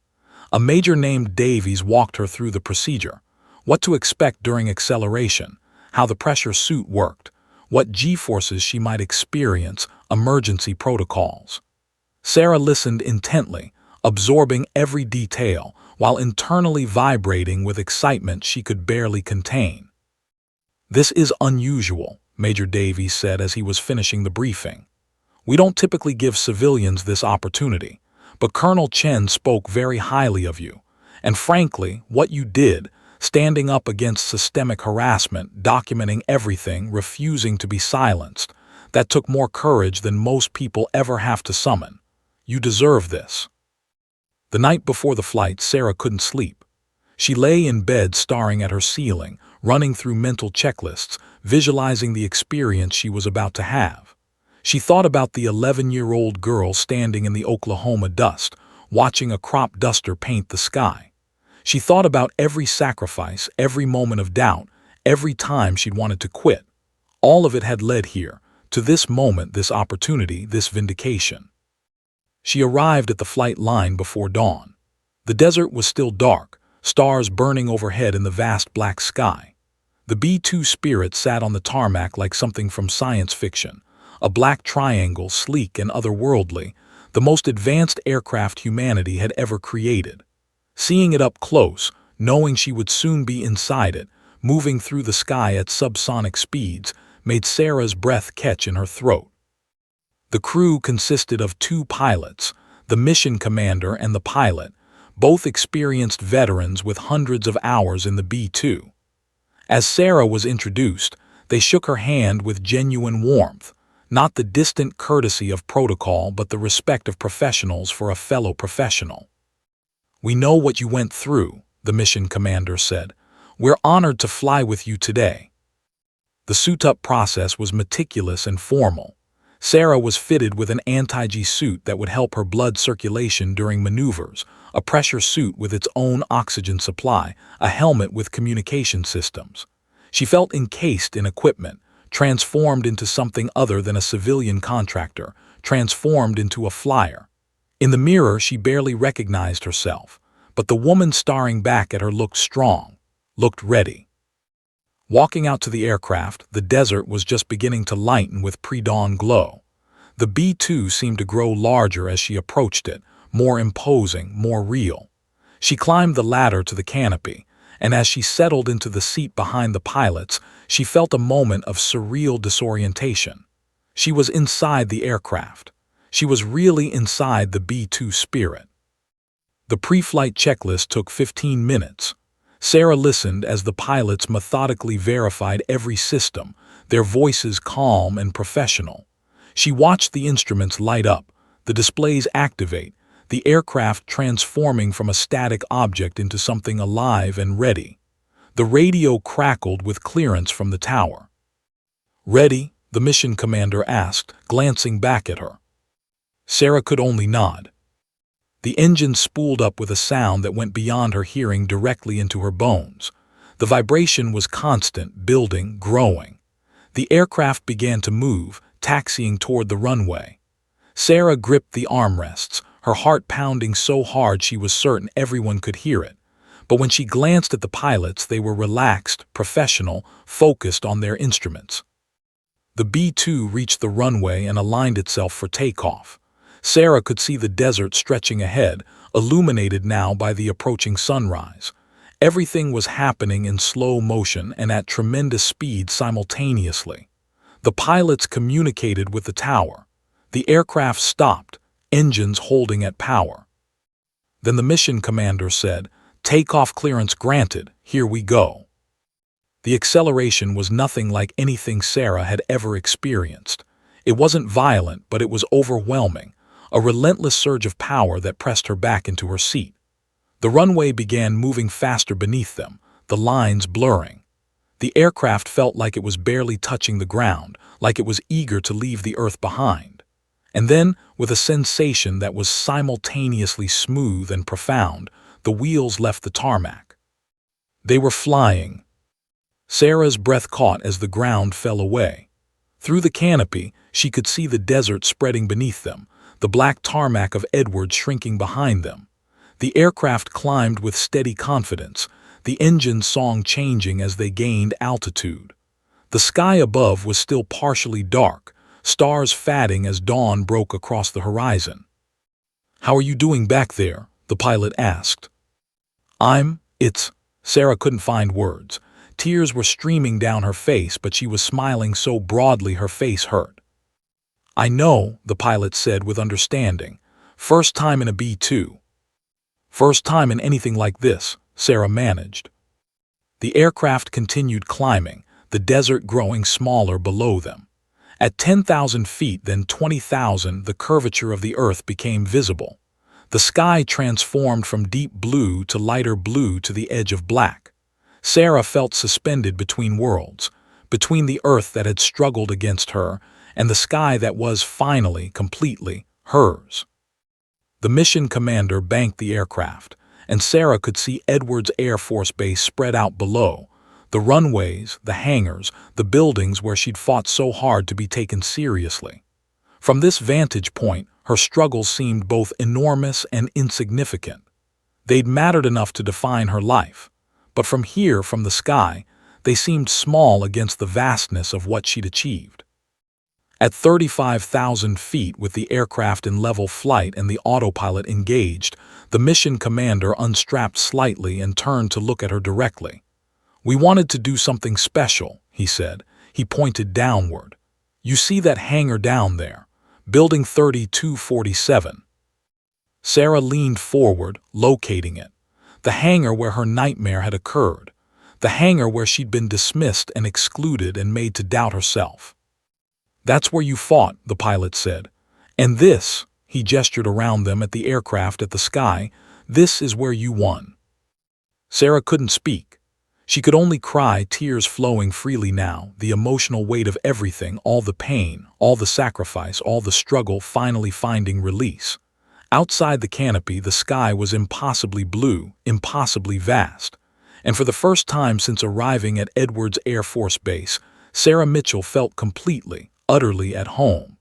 A major named Davies walked her through the procedure, what to expect during acceleration, how the pressure suit worked, what G-forces she might experience, emergency protocols. Sarah listened intently, absorbing every detail, while internally vibrating with excitement she could barely contain. "This is unusual," Major Davies said as he was finishing the briefing. "We don't typically give civilians this opportunity, but Colonel Chen spoke very highly of you, and frankly, what you did, standing up against systemic harassment, documenting everything, refusing to be silenced, that took more courage than most people ever have to summon. You deserve this." The night before the flight, Sarah couldn't sleep. She lay in bed staring at her ceiling, running through mental checklists, visualizing the experience she was about to have. She thought about the 11-year-old girl standing in the Oklahoma dust, watching a crop duster paint the sky. She thought about every sacrifice, every moment of doubt, every time she'd wanted to quit. All of it had led here, to this moment, this opportunity, this vindication. She arrived at the flight line before dawn. The desert was still dark, stars burning overhead in the vast black sky. The B-2 Spirit sat on the tarmac like something from science fiction, a black triangle, sleek and otherworldly, the most advanced aircraft humanity had ever created. Seeing it up close, knowing she would soon be inside it, moving through the sky at subsonic speeds, made Sarah's breath catch in her throat. The crew consisted of 2 pilots, the mission commander and the pilot, both experienced veterans with hundreds of hours in the B-2. As Sarah was introduced, they shook her hand with genuine warmth, not the distant courtesy of protocol but the respect of professionals for a fellow professional. "We know what you went through," the mission commander said. "We're honored to fly with you today." The suit-up process was meticulous and formal. Sarah was fitted with an anti-G suit that would help her blood circulation during maneuvers, a pressure suit with its own oxygen supply, a helmet with communication systems. She felt encased in equipment, transformed into something other than a civilian contractor, transformed into a flyer. In the mirror, she barely recognized herself, but the woman staring back at her looked strong, looked ready. Walking out to the aircraft, the desert was just beginning to lighten with pre-dawn glow. The B-2 seemed to grow larger as she approached it, more imposing, more real. She climbed the ladder to the canopy, and as she settled into the seat behind the pilots, she felt a moment of surreal disorientation. She was inside the aircraft. She was really inside the B-2 Spirit. The pre-flight checklist took 15 minutes. Sarah listened as the pilots methodically verified every system, their voices calm and professional. She watched the instruments light up, the displays activate, the aircraft transforming from a static object into something alive and ready. The radio crackled with clearance from the tower. "Ready?" the mission commander asked, glancing back at her. Sarah could only nod. The engine spooled up with a sound that went beyond her hearing directly into her bones. The vibration was constant, building, growing. The aircraft began to move, taxiing toward the runway. Sarah gripped the armrests, her heart pounding so hard she was certain everyone could hear it. But when she glanced at the pilots, they were relaxed, professional, focused on their instruments. The B-2 reached the runway and aligned itself for takeoff. Sarah could see the desert stretching ahead, illuminated now by the approaching sunrise. Everything was happening in slow motion and at tremendous speed simultaneously. The pilots communicated with the tower. The aircraft stopped, engines holding at power. Then the mission commander said, "Takeoff clearance granted, here we go." The acceleration was nothing like anything Sarah had ever experienced. It wasn't violent, but it was overwhelming. a relentless surge of power that pressed her back into her seat. The runway began moving faster beneath them, the lines blurring. The aircraft felt like it was barely touching the ground, like it was eager to leave the earth behind. And then, with a sensation that was simultaneously smooth and profound, the wheels left the tarmac. They were flying. Sarah's breath caught as the ground fell away. Through the canopy, she could see the desert spreading beneath them, the black tarmac of Edwards shrinking behind them. The aircraft climbed with steady confidence, the engine song changing as they gained altitude. The sky above was still partially dark, stars fading as dawn broke across the horizon. "How are you doing back there?" the pilot asked. Sarah couldn't find words. Tears were streaming down her face, but she was smiling so broadly her face hurt. "I know," the pilot said with understanding. "First time in a B-2. First time in anything like this," Sarah managed. The aircraft continued climbing, the desert growing smaller below them. At 10,000 feet, then 20,000, the curvature of the earth became visible. The sky transformed from deep blue to lighter blue to the edge of black. Sarah felt suspended between worlds, between the earth that had struggled against her and the sky that was finally, completely, hers. The mission commander banked the aircraft, and Sarah could see Edwards Air Force Base spread out below, the runways, the hangars, the buildings where she'd fought so hard to be taken seriously. From this vantage point, her struggles seemed both enormous and insignificant. They'd mattered enough to define her life, but from here, from the sky, they seemed small against the vastness of what she'd achieved. At 35,000 feet, with the aircraft in level flight and the autopilot engaged, the mission commander unstrapped slightly and turned to look at her directly. "We wanted to do something special," he said. He pointed downward. "You see that hangar down there? Building 3247. Sarah leaned forward, locating it. The hangar where her nightmare had occurred. The hangar where she'd been dismissed and excluded and made to doubt herself. "That's where you fought," the pilot said. "And this," he gestured around them at the aircraft, at the sky, "this is where you won." Sarah couldn't speak. She could only cry, tears flowing freely now, the emotional weight of everything, all the pain, all the sacrifice, all the struggle finally finding release. Outside the canopy, the sky was impossibly blue, impossibly vast. And for the first time since arriving at Edwards Air Force Base, Sarah Mitchell felt completely, utterly at home.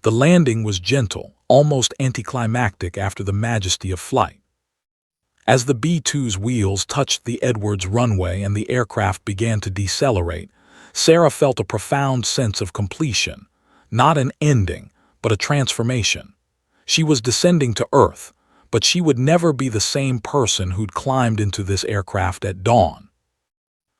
The landing was gentle, almost anticlimactic after the majesty of flight. As the B-2's wheels touched the Edwards runway and the aircraft began to decelerate, Sarah felt a profound sense of completion, not an ending, but a transformation. She was descending to Earth, but she would never be the same person who'd climbed into this aircraft at dawn.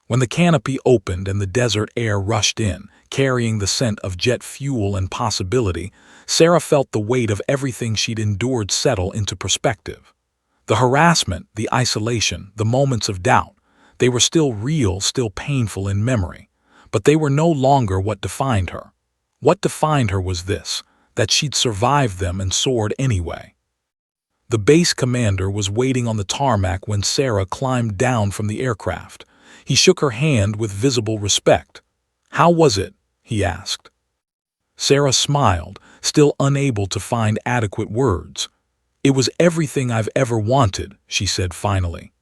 When the canopy opened and the desert air rushed in, carrying the scent of jet fuel and possibility, Sarah felt the weight of everything she'd endured settle into perspective. The harassment, the isolation, the moments of doubt, they were still real, still painful in memory, but they were no longer what defined her. What defined her was this, that she'd survived them and soared anyway. The base commander was waiting on the tarmac when Sarah climbed down from the aircraft. He shook her hand with visible respect. "How was it?" he asked. Sarah smiled, still unable to find adequate words. "It was everything I've ever wanted," she said finally.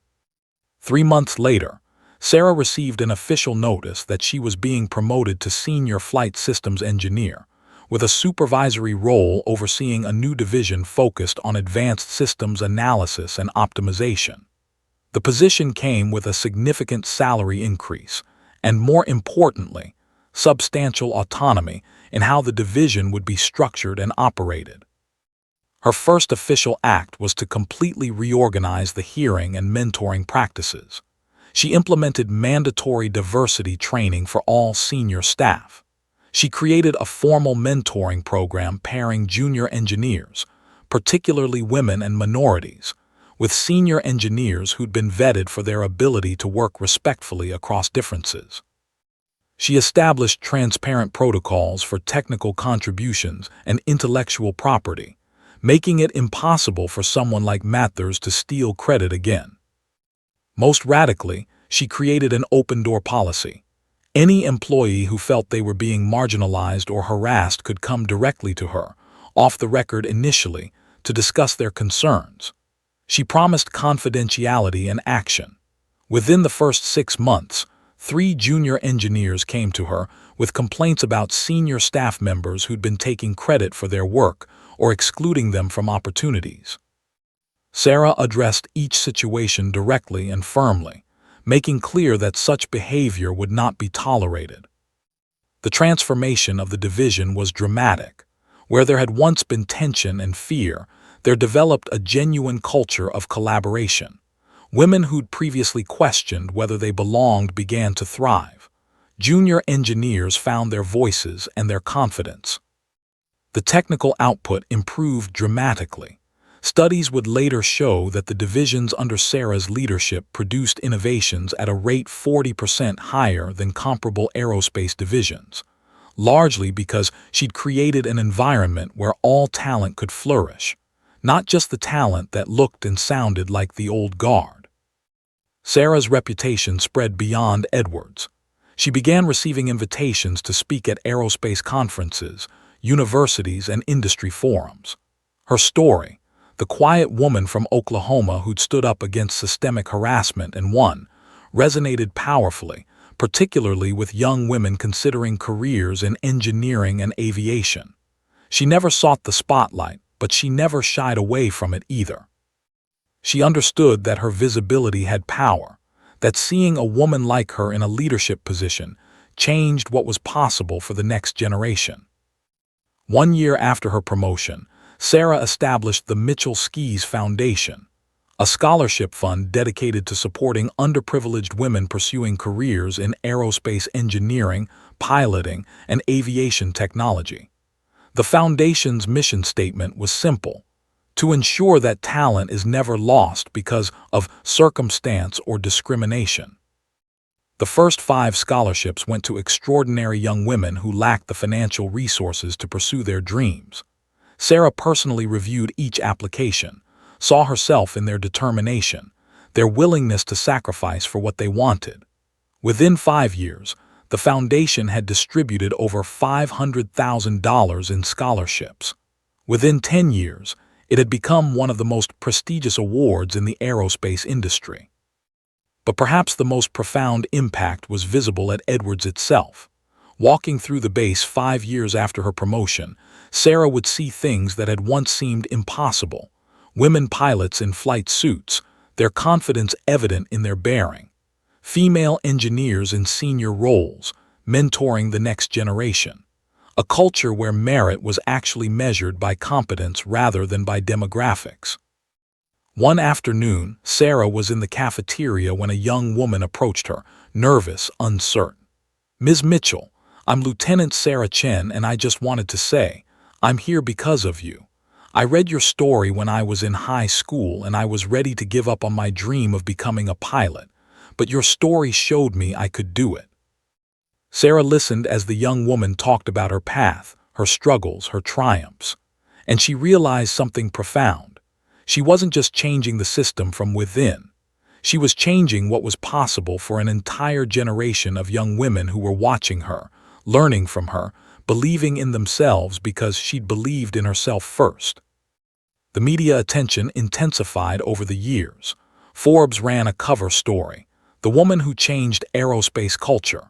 3 months later, Sarah received an official notice that she was being promoted to Senior Flight Systems Engineer, with a supervisory role overseeing a new division focused on advanced systems analysis and optimization. The position came with a significant salary increase, and more importantly, substantial autonomy in how the division would be structured and operated. Her first official act was to completely reorganize the hearing and mentoring practices. She implemented mandatory diversity training for all senior staff. She created a formal mentoring program pairing junior engineers, particularly women and minorities, with senior engineers who'd been vetted for their ability to work respectfully across differences. She established transparent protocols for technical contributions and intellectual property, making it impossible for someone like Mathers to steal credit again. Most radically, she created an open-door policy. Any employee who felt they were being marginalized or harassed could come directly to her, off the record initially, to discuss their concerns. She promised confidentiality and action. Within the first 6 months, 3 junior engineers came to her with complaints about senior staff members who'd been taking credit for their work or excluding them from opportunities. Sarah addressed each situation directly and firmly, making clear that such behavior would not be tolerated. The transformation of the division was dramatic. Where there had once been tension and fear, there developed a genuine culture of collaboration. Women who'd previously questioned whether they belonged began to thrive. Junior engineers found their voices and their confidence. The technical output improved dramatically. Studies would later show that the divisions under Sarah's leadership produced innovations at a rate 40% higher than comparable aerospace divisions, largely because she'd created an environment where all talent could flourish, not just the talent that looked and sounded like the old guard. Sarah's reputation spread beyond Edwards. She began receiving invitations to speak at aerospace conferences, universities, and industry forums. Her story, the quiet woman from Oklahoma who'd stood up against systemic harassment and won, resonated powerfully, particularly with young women considering careers in engineering and aviation. She never sought the spotlight, but she never shied away from it either. She understood that her visibility had power, that seeing a woman like her in a leadership position changed what was possible for the next generation. 1 year after her promotion, Sarah established the Mitchell Skis Foundation, a scholarship fund dedicated to supporting underprivileged women pursuing careers in aerospace engineering, piloting, and aviation technology. The foundation's mission statement was simple: to ensure that talent is never lost because of circumstance or discrimination. The first 5 scholarships went to extraordinary young women who lacked the financial resources to pursue their dreams. Sarah personally reviewed each application, saw herself in their determination, their willingness to sacrifice for what they wanted. Within 5 years, the foundation had distributed over $500,000 in scholarships. Within 10 years, it had become one of the most prestigious awards in the aerospace industry. But perhaps the most profound impact was visible at Edwards itself. Walking through the base 5 years after her promotion, Sarah would see things that had once seemed impossible. Women pilots in flight suits, their confidence evident in their bearing. Female engineers in senior roles, mentoring the next generation. A culture where merit was actually measured by competence rather than by demographics. One afternoon, Sarah was in the cafeteria when a young woman approached her, nervous, uncertain. "Ms. Mitchell, I'm Lieutenant Sarah Chen, and I just wanted to say, I'm here because of you. I read your story when I was in high school and I was ready to give up on my dream of becoming a pilot, but your story showed me I could do it." Sarah listened as the young woman talked about her path, her struggles, her triumphs, and she realized something profound. She wasn't just changing the system from within. She was changing what was possible for an entire generation of young women who were watching her, learning from her, believing in themselves because she'd believed in herself first. The media attention intensified over the years. Forbes ran a cover story, "The Woman Who Changed Aerospace Culture."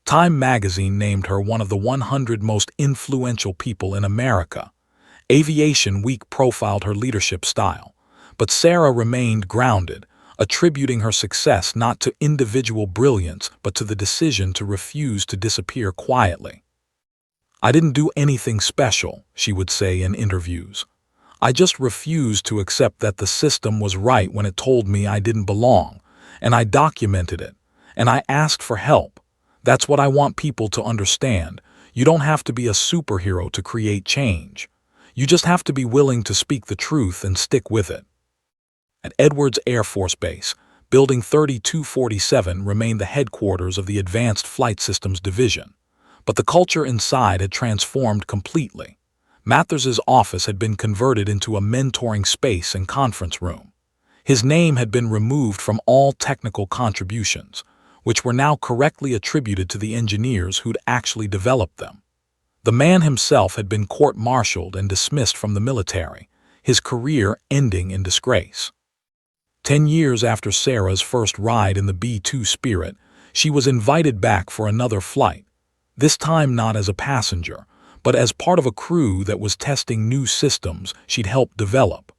Time magazine named her one of the 100 most influential people in America. Aviation Week profiled her leadership style, but Sarah remained grounded, attributing her success not to individual brilliance but to the decision to refuse to disappear quietly. "I didn't do anything special," she would say in interviews. "I just refused to accept that the system was right when it told me I didn't belong, and I documented it, and I asked for help. That's what I want people to understand. You don't have to be a superhero to create change. You just have to be willing to speak the truth and stick with it." At Edwards Air Force Base, Building 3247 remained the headquarters of the Advanced Flight Systems Division, but the culture inside had transformed completely. Mathers's office had been converted into a mentoring space and conference room. His name had been removed from all technical contributions, which were now correctly attributed to the engineers who'd actually developed them. The man himself had been court-martialed and dismissed from the military, his career ending in disgrace. 10 years after Sarah's first ride in the B-2 Spirit, she was invited back for another flight, this time not as a passenger, but as part of a crew that was testing new systems she'd helped develop.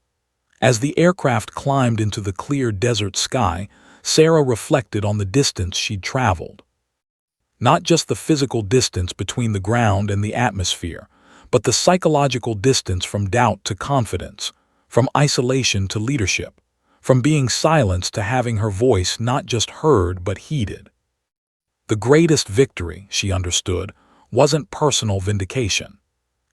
As the aircraft climbed into the clear desert sky, Sarah reflected on the distance she'd traveled. Not just the physical distance between the ground and the atmosphere, but the psychological distance from doubt to confidence, from isolation to leadership, from being silenced to having her voice not just heard but heeded. The greatest victory, she understood, wasn't personal vindication.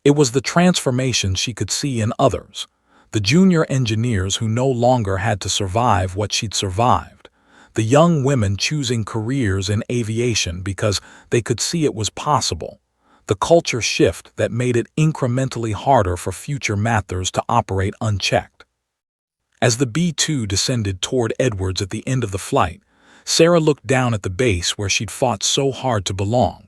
It was the transformation she could see in others, the junior engineers who no longer had to survive what she'd survived, the young women choosing careers in aviation because they could see it was possible, the culture shift that made it incrementally harder for future Mathers to operate unchecked. As the B-2 descended toward Edwards at the end of the flight, Sarah looked down at the base where she'd fought so hard to belong.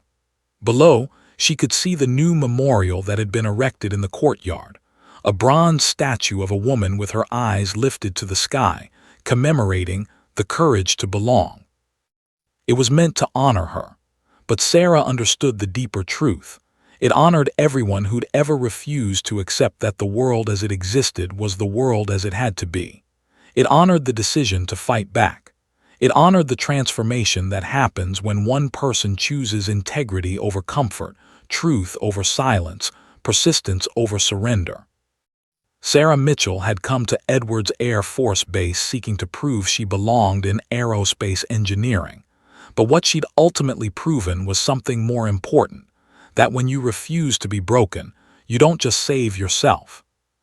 Below, she could see the new memorial that had been erected in the courtyard, a bronze statue of a woman with her eyes lifted to the sky, commemorating the courage to belong. It was meant to honor her, but Sarah understood the deeper truth. It honored everyone who'd ever refused to accept that the world as it existed was the world as it had to be. It honored the decision to fight back. It honored the transformation that happens when one person chooses integrity over comfort, truth over silence, persistence over surrender. Sarah Mitchell had come to Edwards Air Force Base seeking to prove she belonged in aerospace engineering. But what she'd ultimately proven was something more important, that when you refuse to be broken, you don't just save yourself.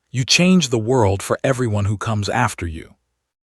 You change the world for everyone who comes after you.